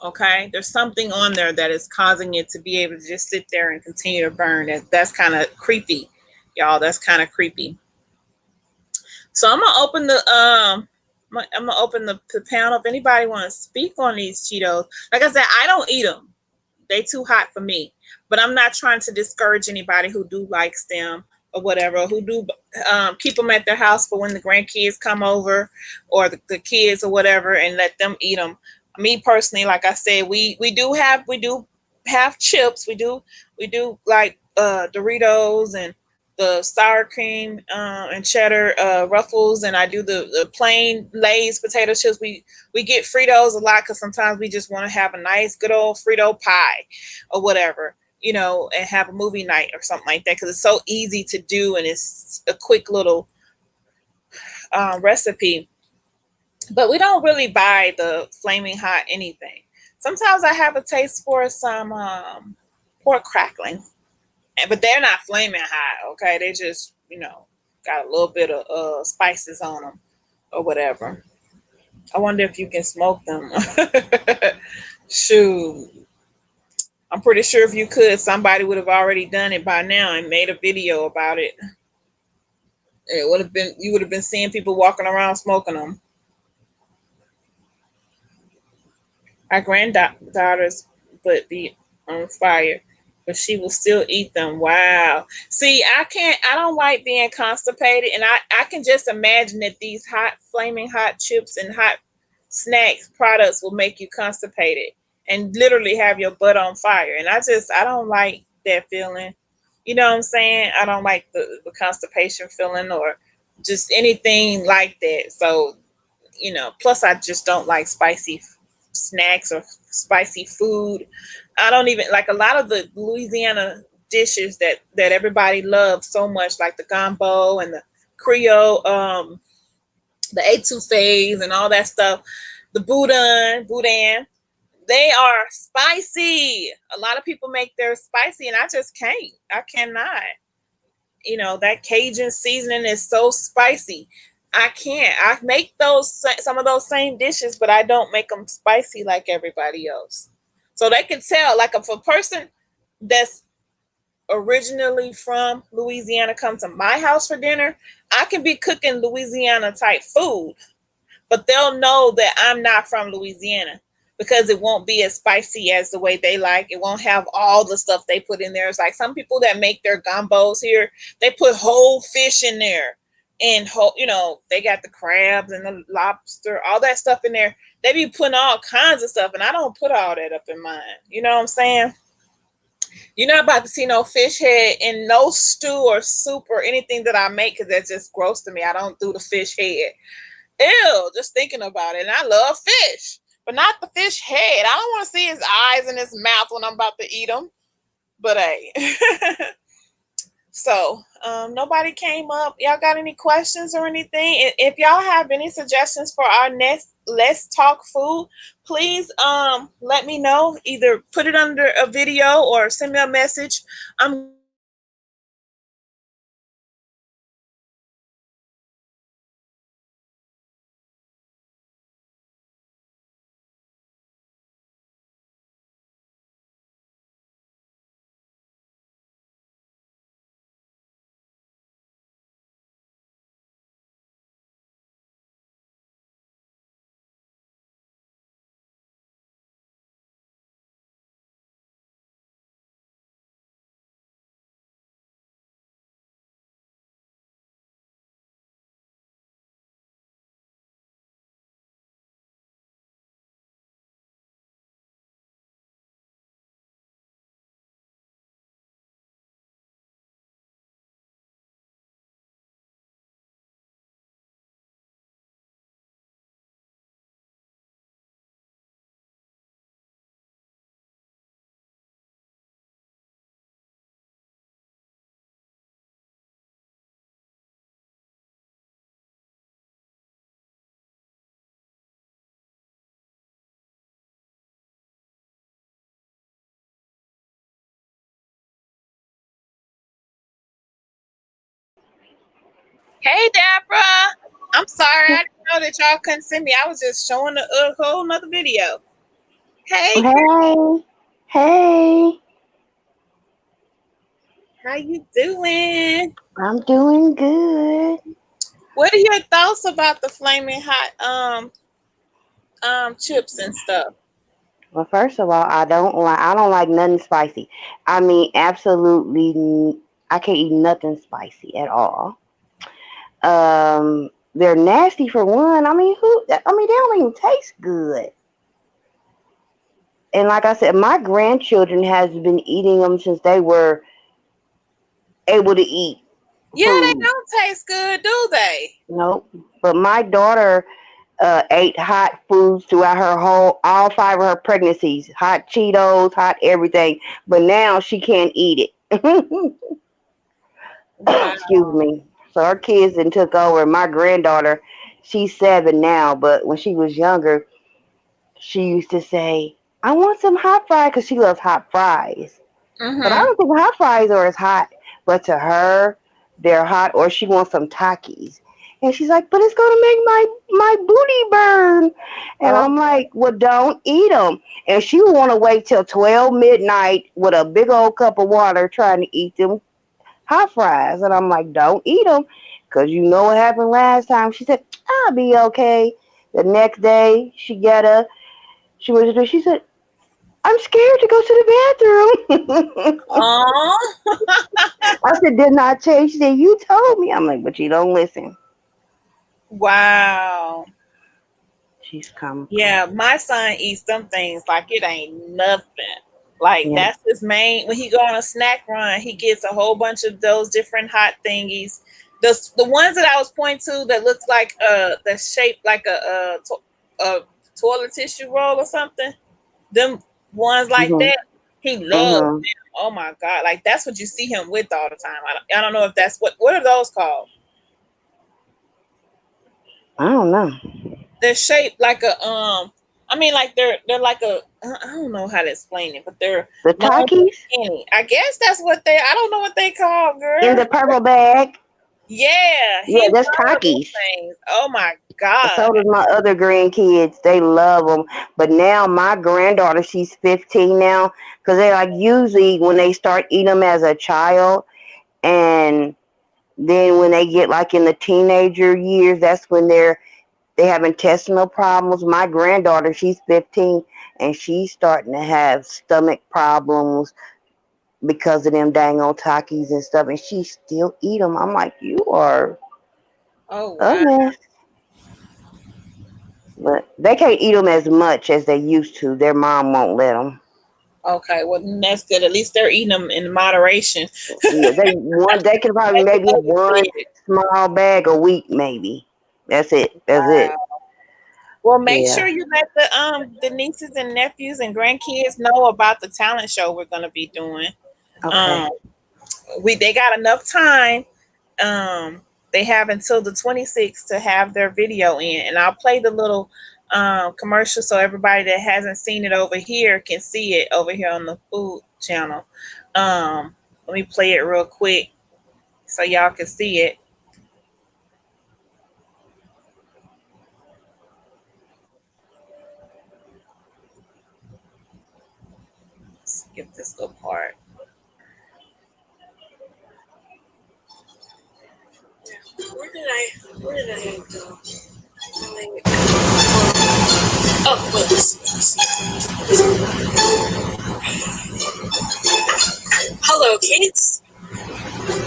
Speaker 1: Okay, there's something on there that is causing it to be able to just sit there and continue to burn. That's kind of creepy, y'all. That's kind of creepy. So I'm gonna open the panel. If anybody want to speak on these Cheetos, like I said, I don't eat them. They too hot for me. But I'm not trying to discourage anybody who do likes them or whatever, who do keep them at their house for when the grandkids come over or the kids or whatever, and let them eat them. Me personally, like I said, we do have chips. We do like Doritos and the sour cream and cheddar Ruffles, and I do the plain Lay's potato chips. We get Fritos a lot because sometimes we just want to have a nice good old Frito pie or whatever, and have a movie night or something like that because it's so easy to do and it's a quick little recipe. But we don't really buy the flaming hot anything. Sometimes I have a taste for some pork crackling, but they're not flaming hot. Okay, they just got a little bit of spices on them or whatever. I wonder if you can smoke them. Shoot, I'm pretty sure if you could, somebody would have already done it by now and made a video about it. You would have been seeing people walking around smoking them. Our granddaughters would be on fire, but she will still eat them. Wow. See, I don't like being constipated, and I can just imagine that these flaming hot chips and hot snacks products will make you constipated and literally have your butt on fire. And I don't like that feeling. You know what I'm saying? I don't like the constipation feeling or just anything like that. So, plus I just don't like spicy snacks or spicy food. I don't even like a lot of the Louisiana dishes that everybody loves so much, like the gumbo and the Creole, the etouffees and all that stuff, the boudin. They are spicy. A lot of people make theirs spicy, and I just can't. I cannot. That Cajun seasoning is so spicy. I can't. I make some of those same dishes, but I don't make them spicy like everybody else. So they can tell, like if a person that's originally from Louisiana comes to my house for dinner, I can be cooking Louisiana type food, but they'll know that I'm not from Louisiana because it won't be as spicy as the way they like. It won't have all the stuff they put in there. It's like some people that make their gumbos here, they put whole fish in there and they got the crabs and the lobster, all that stuff in there. They be putting all kinds of stuff, and I don't put all that up in mine. You know what I'm saying? You're not about to see no fish head in no stew or soup or anything that I make because that's just gross to me. I don't do the fish head. Ew, just thinking about it. And I love fish, but not the fish head. I don't want to see his eyes and his mouth when I'm about to eat them. But hey, So nobody came up. Y'all got any questions or anything? If y'all have any suggestions for our next Let's Talk Food, please let me know. Either put it under a video or send me a message. I'm gonna be reading Hey, Deborah. I'm sorry. I didn't know that y'all couldn't see me. I was just showing a whole nother video. Hey,
Speaker 10: Hey, hey,
Speaker 1: how you doing?
Speaker 10: I'm doing good.
Speaker 1: What are your thoughts about the flaming hot chips and stuff?
Speaker 10: Well, first of all, I don't like nothing spicy. I mean, absolutely, I can't eat nothing spicy at all. They're nasty for one. I mean, they don't even taste good. And like I said, my grandchildren has been eating them since they were able to eat
Speaker 1: Yeah, they
Speaker 10: food.
Speaker 1: don't taste good, do they?
Speaker 10: Nope. But my daughter ate hot foods throughout all 5 of her pregnancies. Hot Cheetos, hot everything. But now she can't eat it.
Speaker 1: Wow.
Speaker 10: Excuse me. So her kids then took over. My granddaughter, she's 7 now, but when she was younger, she used to say, "I want some hot fries," because she loves hot fries. But I
Speaker 1: Mm-hmm.
Speaker 10: don't think hot fries are as hot. But to her, they're hot, or she wants some Takis. And she's like, "But it's gonna make my booty burn." And
Speaker 1: Oh,
Speaker 10: I'm like, "Well, don't eat them." And she will want to wait till 12 midnight with a big old cup of water trying to eat them hot fries. And I'm like, "Don't eat them, because you know what happened last time." She said, "I'll be okay." The next day, she went to do. She said, "I'm scared to go to the bathroom."
Speaker 1: oh.
Speaker 10: I said, "Did not change." She said, "You told me." I'm like, "But you don't listen."
Speaker 1: Wow.
Speaker 10: She's comical.
Speaker 1: Yeah, my son eats them things like it ain't nothing. Like
Speaker 10: Yeah.
Speaker 1: that's his main. When he go on a snack run, he gets a whole bunch of those different hot thingies. The ones that I was pointing to that looks like the shape like a toilet tissue roll or something. Them ones like
Speaker 10: Mhm.
Speaker 1: that, he loves
Speaker 10: Mhm.
Speaker 1: them. Oh my god, like that's what you see him with all the time. I don't know if that's what are those called?
Speaker 10: I don't know.
Speaker 1: They're shaped like a I mean like they're like a I don't know how to explain it, but they're
Speaker 10: The
Speaker 1: long
Speaker 10: Takis
Speaker 1: and skinny. I guess that's what they I don't know what they call,
Speaker 10: in
Speaker 1: girl.
Speaker 10: the purple bag.
Speaker 1: Yeah,
Speaker 10: Yeah,
Speaker 1: he
Speaker 10: that's
Speaker 1: loves them
Speaker 10: Takis.
Speaker 1: things. Oh my god.
Speaker 10: So does my other grandkids. They love them. But now my granddaughter, she's 15 now, because they like usually when they start eating them as a child, and then when they get like in the teenager years, that's when they have intestinal problems. My granddaughter, she's 15, and she's starting to have stomach problems because of them dang old Takis and stuff, and she still eat them. I'm like, you are
Speaker 1: Oh
Speaker 10: a
Speaker 1: wow.
Speaker 10: mess. But they can't eat them as much as they used to. Their mom won't let them.
Speaker 1: Okay, well that's good. At least they're eating them in moderation.
Speaker 10: Yeah, they can probably
Speaker 1: Like the
Speaker 10: maybe eat
Speaker 1: other
Speaker 10: one
Speaker 1: kids.
Speaker 10: small bag a week, maybe. That's it. That's it.
Speaker 1: Wow. Well, make
Speaker 10: Yeah.
Speaker 1: sure you let the nieces and nephews and grandkids know about the talent show we're gonna be doing.
Speaker 10: Okay.
Speaker 1: Um, they got enough time. They have until the 26th to have their video in, and I'll play the little commercial so everybody that hasn't seen it over here can see it over here on the food channel. Let me play it real quick so y'all can see it. Skip this little part.
Speaker 6: Where did I go? Oh, wait. Hello, kids.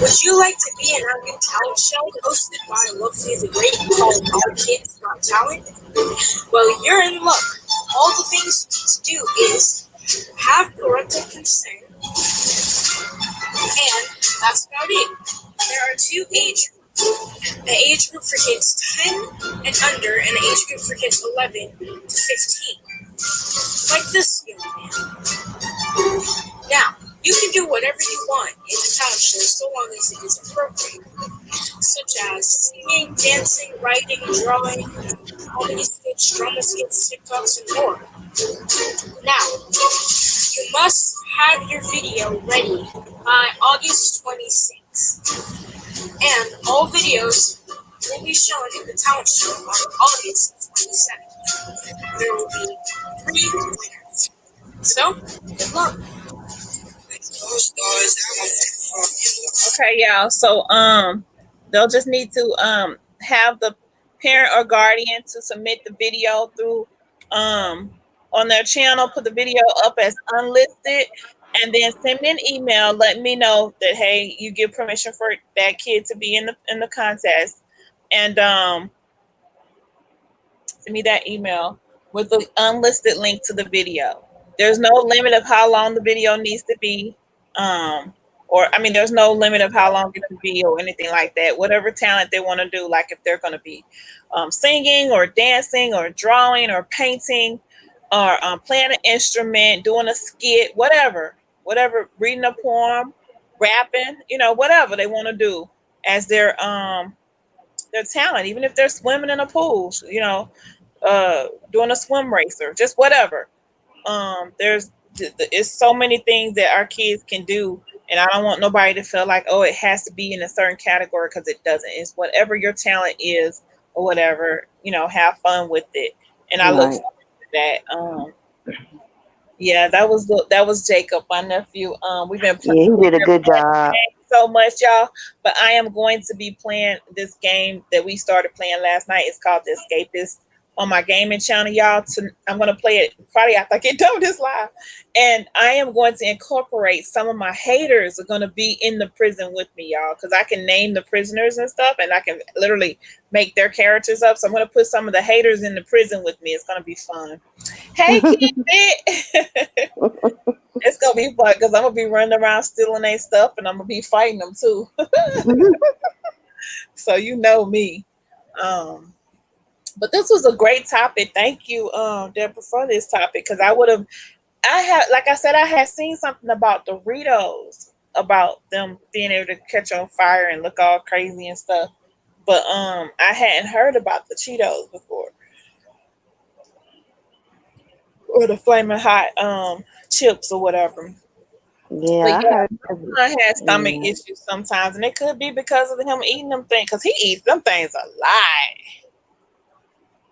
Speaker 6: Would you like to be in our new talent show hosted by Lovely the Great called Our Kids Got Talent? Well, you're in luck. All the things you need to do is have parental consent, and that's about it. There are two age groups. An age group for kids 10 and under, and an age group for kids 11 to 15. Like this young man. Now, you can do whatever you want in the talent show so long as it is appropriate, such as singing, dancing, writing, drawing, comedy skits, drama skits, TikToks, and more. Now, you must have your video ready by August 26th, and all videos will be shown in the talent show on August 27th. There will be 3 winners. So, good luck.
Speaker 1: Okay, y'all. So they'll just need to have the parent or guardian to submit the video through on their channel, put the video up as unlisted, and then send me an email letting me know that hey, you give permission for that kid to be in the contest. And send me that email with the unlisted link to the video. There's no limit of how long the video needs to be. Or I mean, there's no limit of how long it can be or anything like that. Whatever talent they want to do, like if they're going to be singing or dancing or drawing or painting or playing an instrument, doing a skit, whatever, reading a poem, rapping, whatever they want to do as their talent, even if they're swimming in a pool, doing a swim race or just whatever. There's it's so many things that our kids can do, and I don't want nobody to feel like, oh, it has to be in a certain category, because it doesn't. It's whatever your talent is or whatever, have fun with it. And I look forward to that. Yeah, that was Jacob, my nephew. We've been
Speaker 10: playing. Yeah, he did a good job.
Speaker 1: So much, y'all. But I am going to be playing this game that we started playing last night. It's called The Escapist on my gaming channel, y'all. I'm going to play it probably after I get done with this live. And I am going to incorporate some of my haters are going to be in the prison with me, y'all, because I can name the prisoners and stuff, and I can literally make their characters up. So I'm going to put some of the haters in the prison with me. It's going to be fun. Hey, kid. It's going to be fun because I'm going to be running around stealing their stuff, and I'm going to be fighting them too. So you know me. But this was a great topic. Thank you, Deborah, for this topic, because like I said, I had seen something about Doritos, about them being able to catch on fire and look all crazy and stuff. But I hadn't heard about the Cheetos before, or the flaming hot chips or whatever.
Speaker 10: Yeah,
Speaker 1: I had stomach issues sometimes, and it could be because of him eating them things, because he eats them things a lot.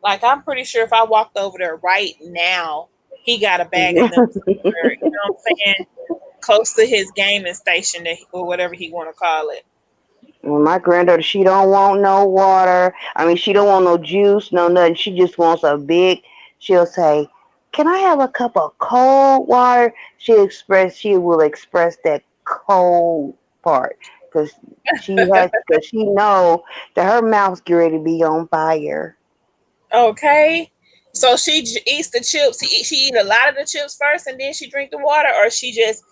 Speaker 1: Like, I'm pretty sure if I walked over there right now, he got a bag of them somewhere, you know what I'm saying? Close to his gaming station or whatever he want to call it.
Speaker 10: Well, my granddaughter, she don't want no water. I mean, she don't want no juice, no nothing. She just wants she'll say, can I have a cup of cold water? She will express that cold part, because she know that her mouth's getting ready to be on fire.
Speaker 1: Okay. So she eats the chips. She eat a lot of the chips first, and then she drink the water, or she just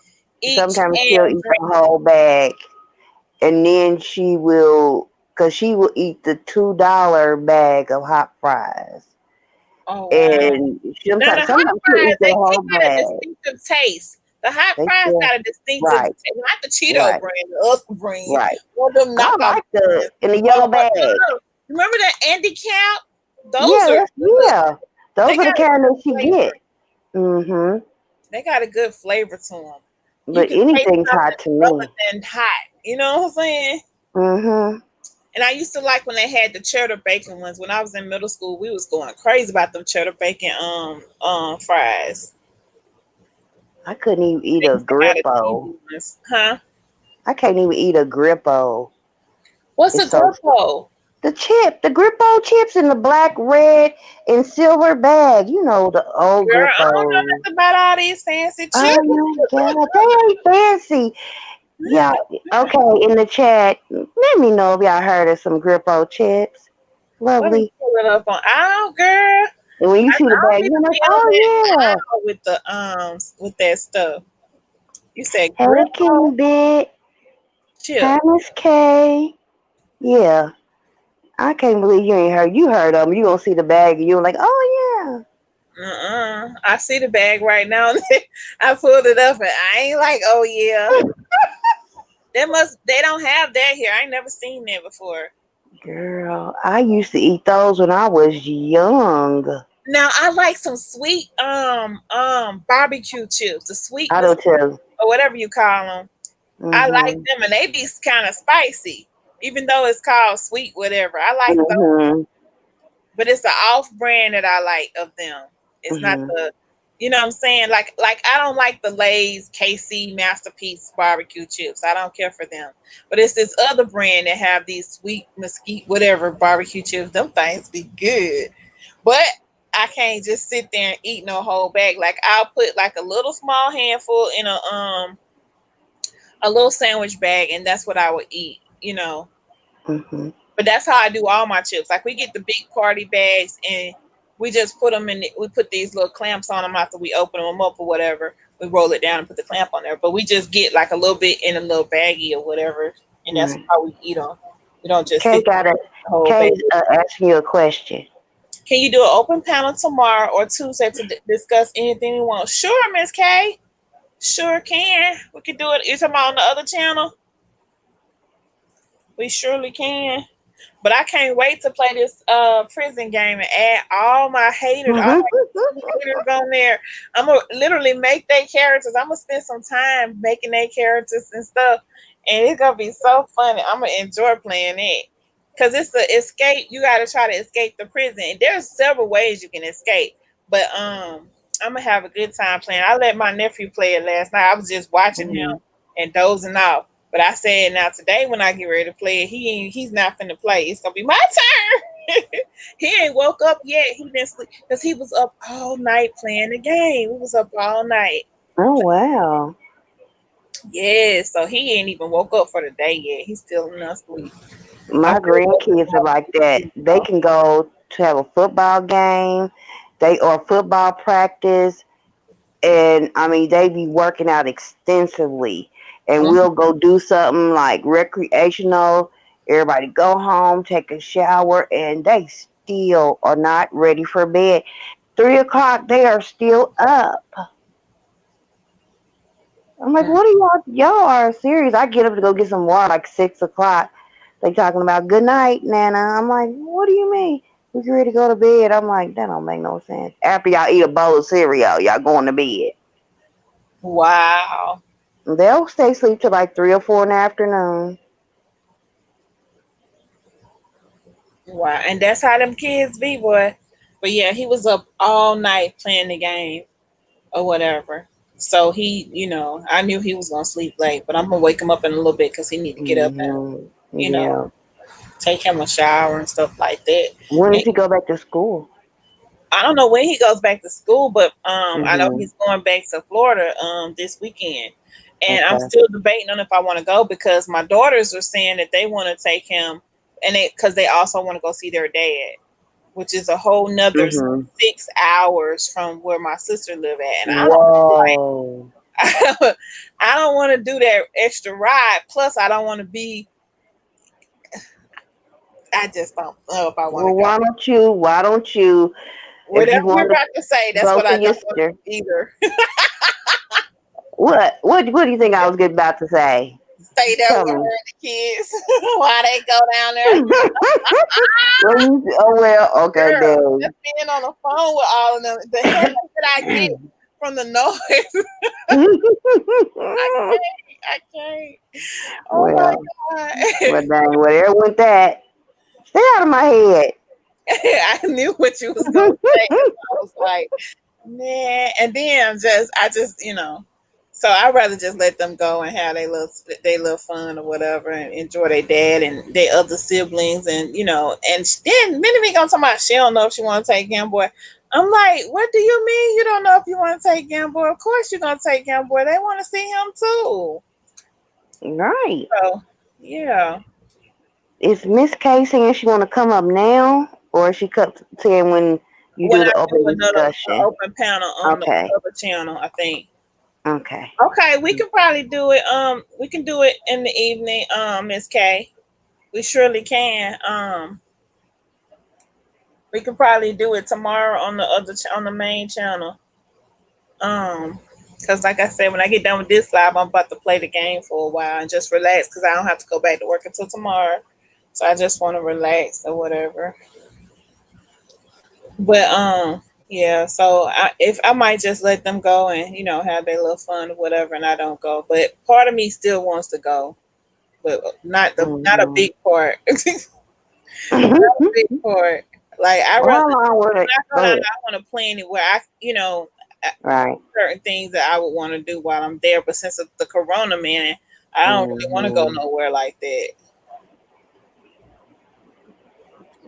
Speaker 1: eats.
Speaker 10: Sometimes she'll eat the whole bag, and then she will eat the $2 bag of hot fries.
Speaker 1: Oh, wow.
Speaker 10: And sometimes she'll eat the whole bag.
Speaker 1: Distinctive taste. The hot
Speaker 10: They
Speaker 1: fries
Speaker 10: still
Speaker 1: got a distinctive,
Speaker 10: right,
Speaker 1: not the Cheeto
Speaker 10: right,
Speaker 1: brand, the other brand,
Speaker 10: right.
Speaker 1: or them
Speaker 10: I
Speaker 1: knockoff
Speaker 10: like the
Speaker 1: brands.
Speaker 10: in the
Speaker 1: Oh,
Speaker 10: yellow bag.
Speaker 1: remember that Andy Cap? Those
Speaker 10: Yeah,
Speaker 1: are
Speaker 10: that's
Speaker 1: good.
Speaker 10: yeah. Those
Speaker 1: They
Speaker 10: are the
Speaker 1: got a
Speaker 10: kind
Speaker 1: good
Speaker 10: that she
Speaker 1: flavor.
Speaker 10: get. Mm-hmm.
Speaker 1: They got a good flavor to them. You
Speaker 10: But
Speaker 1: can taste
Speaker 10: anything's
Speaker 1: something
Speaker 10: hot to
Speaker 1: other
Speaker 10: me.
Speaker 1: than hot. You know what I'm saying?
Speaker 10: Mm-hmm.
Speaker 1: And I used to like when they had the cheddar bacon ones. When I was in middle school, we was going crazy about them cheddar bacon fries.
Speaker 10: I couldn't even eat
Speaker 1: They
Speaker 10: a
Speaker 1: used to have the
Speaker 10: grippo.
Speaker 1: cheesy ones, huh?
Speaker 10: I can't even eat a grippo.
Speaker 1: What's a
Speaker 10: It's so
Speaker 1: grippo?
Speaker 10: the grippo chips in the black, red, and silver bag. You know the old
Speaker 1: Girl, I don't know
Speaker 10: grippos.
Speaker 1: nothing about all these fancy chips.
Speaker 10: Oh my god, they ain't fancy. Yeah, okay. In the chat, let me know if y'all heard of some grippo chips.
Speaker 1: Let me
Speaker 10: Lovely.
Speaker 1: pull it up on. Oh, girl,
Speaker 10: And when you
Speaker 1: I
Speaker 10: see the
Speaker 1: don't
Speaker 10: bag,
Speaker 1: even
Speaker 10: you're like,
Speaker 1: be on that
Speaker 10: oh
Speaker 1: aisle with that stuff. You said
Speaker 10: yeah. Hey,
Speaker 1: grippo
Speaker 10: King Bit.
Speaker 1: chip.
Speaker 10: Hi, Miss K. Yeah. I can't believe you ain't heard. You heard of them. You gonna see the bag and you're like, oh
Speaker 1: I see the bag right now. I pulled it up and I ain't like, oh yeah. They don't have that here. I ain't never seen that before.
Speaker 10: yeah. Girl, I used to eat those when I was young.
Speaker 1: Now I like some sweet barbecue chips, the sweet
Speaker 10: I
Speaker 1: mesquite
Speaker 10: don't tell.
Speaker 1: or whatever you call them. I like
Speaker 10: Mhm.
Speaker 1: them and they be kind of spicy, even though it's called sweet whatever. I like those,
Speaker 10: Mhm.
Speaker 1: but it's the off brand that I like of them. It's not
Speaker 10: Mhm.
Speaker 1: the, you know what I'm saying? Like I don't like the Lay's KC Masterpiece barbecue chips. I don't care for them. But it's this other brand that have these sweet mesquite whatever barbecue chips. Them things be good. But I can't just sit there and eat no whole bag. Like I'll put like a little small handful in a little sandwich bag and that's what I would eat.
Speaker 10: Mhm.
Speaker 1: But that's how I do all my chips. Like we get the big party bags and we just put them in. We put these little clamps on them after we open them up or whatever. We roll it down and put the clamp on there. But we just get like a little bit in a little baggie or whatever, and that's
Speaker 10: Right.
Speaker 1: how we eat them. We don't just
Speaker 10: Kay
Speaker 1: sit
Speaker 10: got
Speaker 1: there
Speaker 10: it.
Speaker 1: and eat the whole bag.
Speaker 10: Kay's asking you a question.
Speaker 1: Can you do an open panel tomorrow or Tuesday to discuss anything you want? Sure, Miss K. Sure can. We can do it. You talking about on the other channel? We surely can. But I can't wait to play this prison game and add all
Speaker 10: Mhm.
Speaker 1: my haters on there. I'm gonna literally make their characters. I'm gonna spend some time making their characters and stuff, and it's gonna be so funny. I'm gonna enjoy playing it because it's the escape. You got to try to escape the prison. And there's several ways you can escape, but I'm gonna have a good time playing. I let my nephew play it last night. I was just watching him
Speaker 10: Mhm.
Speaker 1: and dozing off. But I said now today when I get ready to play it, he's not finna play. It's gonna be my turn. He ain't woke up yet. He didn't sleep because he was up all night playing the game. He was up all night.
Speaker 10: Oh wow.
Speaker 1: Yeah, so he ain't even woke up for the day yet. He's still in sleep. I'm
Speaker 10: My grandkids are like that. They can go to have a football game, they or football practice, and I mean they be working out extensively. And we'll go do something like recreational. Everybody go home, take a shower, and they still are not ready for bed. 3 o'clock, they are still up. I'm like, what are y'all? Y'all are serious. I get up to go get some water like 6 o'clock. They talking about good night, Nana. I'm like, what do you mean? We get ready to go to bed. I'm like, that don't make no sense. After y'all eat a bowl of cereal, y'all going to bed.
Speaker 1: Wow.
Speaker 10: They'll stay asleep till like 3 or 4 in the afternoon.
Speaker 1: Wow. And that's how them kids be, boy. But yeah, he was up all night playing the game or whatever. So I knew he was gonna sleep late, but I'm gonna wake him up in a little bit because he need to get up and you know
Speaker 10: Yeah.
Speaker 1: take him a shower and stuff like that.
Speaker 10: When
Speaker 1: And
Speaker 10: does he go back to school?
Speaker 1: I don't know when he goes back to school, but I know
Speaker 10: Mhm.
Speaker 1: he's going back to Florida this weekend. And I'm
Speaker 10: Okay.
Speaker 1: still debating on if I want to go because my daughters are saying that they want to take him and because they also want to go see their dad, which is a whole nother
Speaker 10: Mhm.
Speaker 1: 6 hours from where my sister live at. And I don't
Speaker 10: Whoa.
Speaker 1: I don't want to do that extra ride. Plus I don't want to be I just don't know if I want to
Speaker 10: Well,
Speaker 1: go.
Speaker 10: why don't you, if
Speaker 1: Whatever
Speaker 10: you
Speaker 1: you're
Speaker 10: want to
Speaker 1: about to say, that's
Speaker 10: go
Speaker 1: what
Speaker 10: to
Speaker 1: I
Speaker 10: your
Speaker 1: don't want
Speaker 10: sister,
Speaker 1: to do either.
Speaker 10: What do you think I was about to say?
Speaker 1: Stay there
Speaker 10: Tell
Speaker 1: with her
Speaker 10: me.
Speaker 1: and the kids while they go down there.
Speaker 10: Oh well, okay,
Speaker 1: Girl,
Speaker 10: then.
Speaker 1: just being on the phone with all of them. The headache that I get from the noise. I can't. I can't. Oh my
Speaker 10: Well,
Speaker 1: God.
Speaker 10: well, dang, whatever with that, stay out of my head.
Speaker 1: I knew what you was gonna say. I was like, nah. And then I just. So I'd rather just let them go and have they little fun or whatever and enjoy their dad and their other siblings and then Minnie gonna talk about she don't know if she wanna take Game Boy. I'm like, what do you mean you don't know if you wanna take Game Boy? Of course you're gonna take Game Boy. They wanna see him too.
Speaker 10: Right.
Speaker 1: So yeah.
Speaker 10: Is Miss K saying she want to come up now, or she saying when you
Speaker 1: When
Speaker 10: do
Speaker 1: I
Speaker 10: the
Speaker 1: do
Speaker 10: open
Speaker 1: another
Speaker 10: discussion?
Speaker 1: open panel on the
Speaker 10: Okay.
Speaker 1: other channel, I think.
Speaker 10: Okay.
Speaker 1: Okay, we can probably do it. We can do it in the evening, Miss K. We surely can. We can probably do it tomorrow on on the main channel. Because like I said, when I get done with this live, I'm about to play the game for a while and just relax because I don't have to go back to work until tomorrow. So I just want to relax or whatever. But yeah. So if I might just let them go and have their little fun or whatever, and I don't go. But part of me still wants to go, but not a
Speaker 10: Hmm.
Speaker 1: big part. Big part. Like I
Speaker 10: Well,
Speaker 1: rather
Speaker 10: how long would it?
Speaker 1: when I go
Speaker 10: Go
Speaker 1: down,
Speaker 10: ahead.
Speaker 1: I want to plan it where
Speaker 10: Right.
Speaker 1: certain things that I would want to do while I'm there. But since it's the Corona, man, I don't really want to go
Speaker 10: Hmm.
Speaker 1: nowhere like that.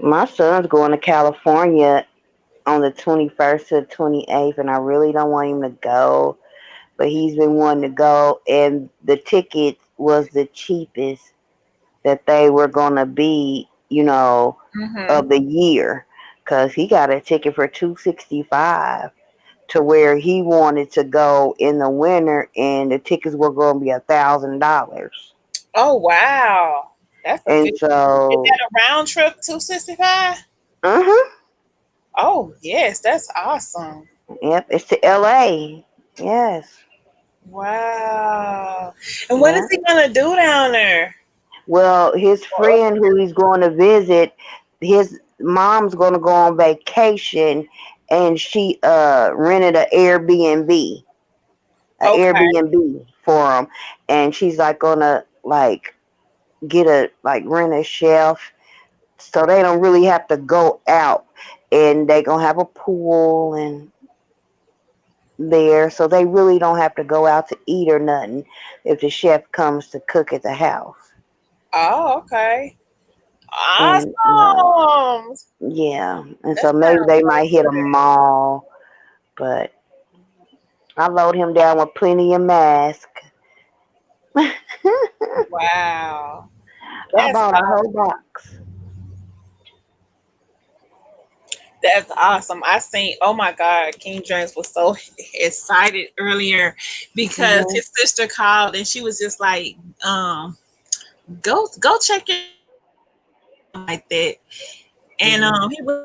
Speaker 10: My son's going to California on the 21st to the 28th, and I really don't want him to go, but he's been wanting to go, and the ticket was the cheapest that they were going to be,
Speaker 1: Hmm.
Speaker 10: of the year, because he got a ticket for 265 to where he wanted to go in the winter, and the tickets were going to be $1,000.
Speaker 1: Oh wow, that's a
Speaker 10: And
Speaker 1: good. Is
Speaker 10: so,
Speaker 1: that a round trip 265?
Speaker 10: uh-huh,
Speaker 1: Oh yes, that's awesome.
Speaker 10: yep, it's to LA. Yes,
Speaker 1: Wow. And what is
Speaker 10: yeah.
Speaker 1: he gonna do down there?
Speaker 10: Well, his
Speaker 1: For
Speaker 10: friend who he's going to visit, his mom's going to go on vacation, and she rented a
Speaker 1: okay.
Speaker 10: Airbnb for him, and she's like gonna like get rent a shelf, so they don't really have to go out, and they gonna have a pool and there, so they really don't have to go out to eat or nothing if the chef comes to cook at the house.
Speaker 1: Oh, okay.
Speaker 10: And
Speaker 1: Awesome.
Speaker 10: yeah, and
Speaker 1: That
Speaker 10: so maybe
Speaker 1: sounds
Speaker 10: they
Speaker 1: so
Speaker 10: might hit a mall, but I load him down with plenty of masks.
Speaker 1: good. Wow.
Speaker 10: I
Speaker 1: That's
Speaker 10: bought a whole box.
Speaker 1: That's awesome. I seen, oh my God, King James was so excited earlier because
Speaker 10: Hmm.
Speaker 1: his sister called and she was just like, go check it like that. And
Speaker 10: Hmm.
Speaker 1: he was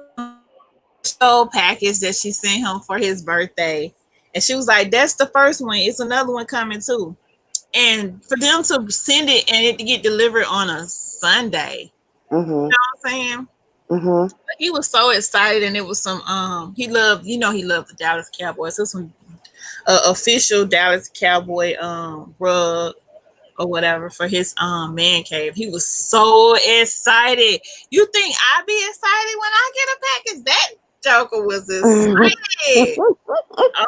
Speaker 1: show package that she sent him for his birthday. And she was like, that's the first one. It's another one coming too. And for them to send it and it to get delivered on a Sunday,
Speaker 10: Hmm.
Speaker 1: you know what I'm saying?
Speaker 10: Hmm.
Speaker 1: He was so excited, and it was some he loved the Dallas Cowboys. It was some official Dallas Cowboy rug or whatever for his man cave. He was so excited. You think I'd be excited when I get a package? That Joker was excited.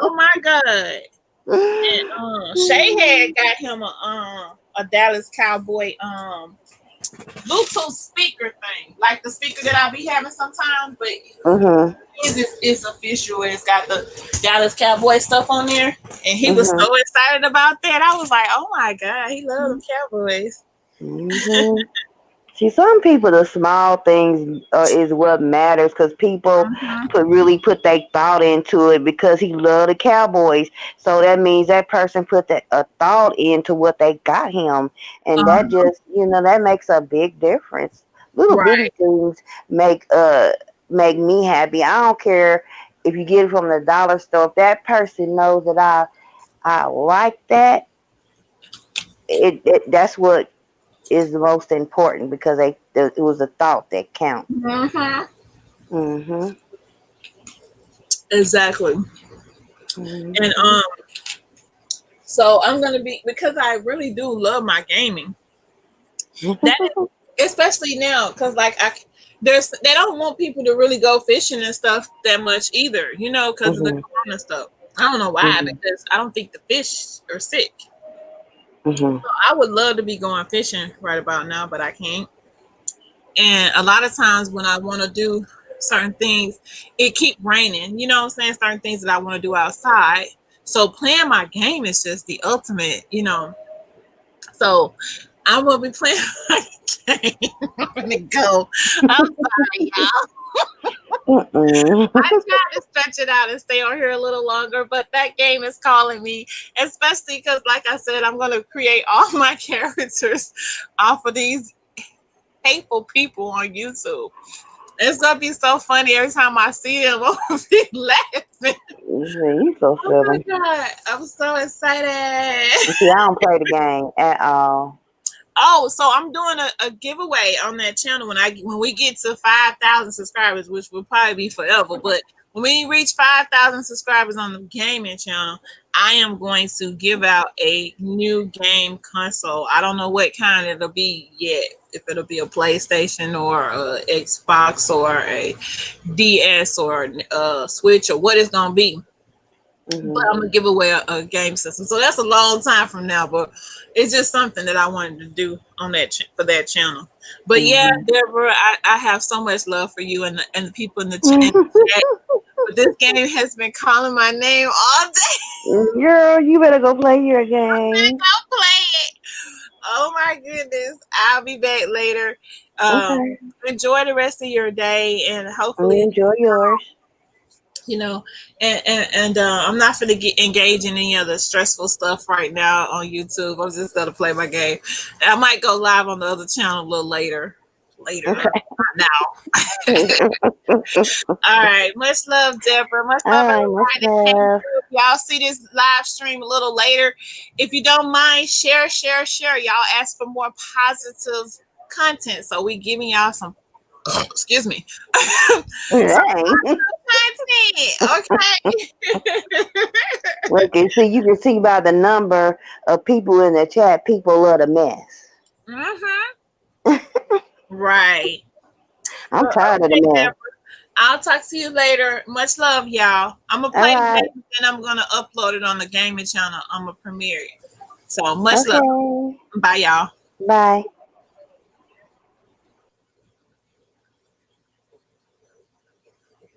Speaker 1: Oh my God. And Shay had got him a Dallas Cowboy Bluetooth speaker thing, like the speaker that I be having sometimes, but
Speaker 10: Hmm.
Speaker 1: it's official. It's got the Dallas Cowboy stuff on there, and he was
Speaker 10: Hmm.
Speaker 1: so excited about that. I was like, "Oh my God, he loves the Cowboys."
Speaker 10: Hmm. See, some people, the small things is what matters, because people
Speaker 1: Mhm.
Speaker 10: put their thought into it because he loved the Cowboys. So that means that person put a thought into what they got him, and that
Speaker 1: Uh-huh.
Speaker 10: just that makes a big difference. Little bitty
Speaker 1: Right.
Speaker 10: things make make me happy. I don't care if you get it from the dollar store. If that person knows that I like that. That's what is the most important because it was a thought that counts.
Speaker 1: Exactly. And so I'm gonna be, because I really do love my gaming. That, especially now, because like they don't want people to really go fishing and stuff that much either, you know, because of the corona stuff. I don't know why, because I don't think the fish are sick. So I would love to be going fishing right about now, but I can't. And a lot of times when I want to do certain things, it keep raining. You know what I'm saying? Certain things that I want to do outside. So playing my game is just the ultimate, you know. So I will be playing my game. I'm gonna go. I'm sorry, y'all. I try to stretch it out and stay on here a little longer, but that game is calling me, especially because, like I said, I'm gonna create all my characters off of these hateful people on YouTube. It's gonna be so funny every time I see them. I'm gonna be laughing.
Speaker 10: You so
Speaker 1: Oh my
Speaker 10: silly.
Speaker 1: god, I'm so excited.
Speaker 10: See, I don't play the game at all.
Speaker 1: Oh, so I'm doing a giveaway on that channel when we get to 5,000 subscribers, which will probably be forever. But when we reach 5,000 subscribers on the gaming channel, I am going to give out a new game console. I don't know what kind it'll be yet. If it'll be a PlayStation or a Xbox or a DS or a Switch or what it's gonna be. But I'm gonna give away a game system, so that's a long time from now. But it's just something that I wanted to do on that for that channel. But yeah, Deborah, I have so much love for you and the people in the chat. But this game has been calling my name all day.
Speaker 10: Girl, you better go play your game.
Speaker 1: Go play it. Oh my goodness! I'll be back later.
Speaker 10: Okay.
Speaker 1: Enjoy the rest of your day, and hopefully,
Speaker 10: Enjoy yours.
Speaker 1: you know, and I'm not going to get engaged in any other stressful stuff right now on YouTube. I'm just going to play my game. I might go live on the other channel a little later,
Speaker 10: Okay.
Speaker 1: not now. All right, much love, Deborah. Much love,
Speaker 10: All right, much
Speaker 1: everybody that came
Speaker 10: love.
Speaker 1: through. If y'all see this live stream a little later, if you don't mind, share. Y'all ask for more positive content, so we giving y'all some. Excuse me.
Speaker 10: Dang.
Speaker 1: Content, okay.
Speaker 10: Look, and see, you can see by the number of people in the chat, people love the mess.
Speaker 1: Right.
Speaker 10: I'm tired of the mess.
Speaker 1: Deborah, I'll talk to you later. Much love, y'all. I'm gonna play the game and I'm gonna upload it on the gaming channel. I'm gonna premiere it. So much love. Bye, y'all.
Speaker 10: Bye.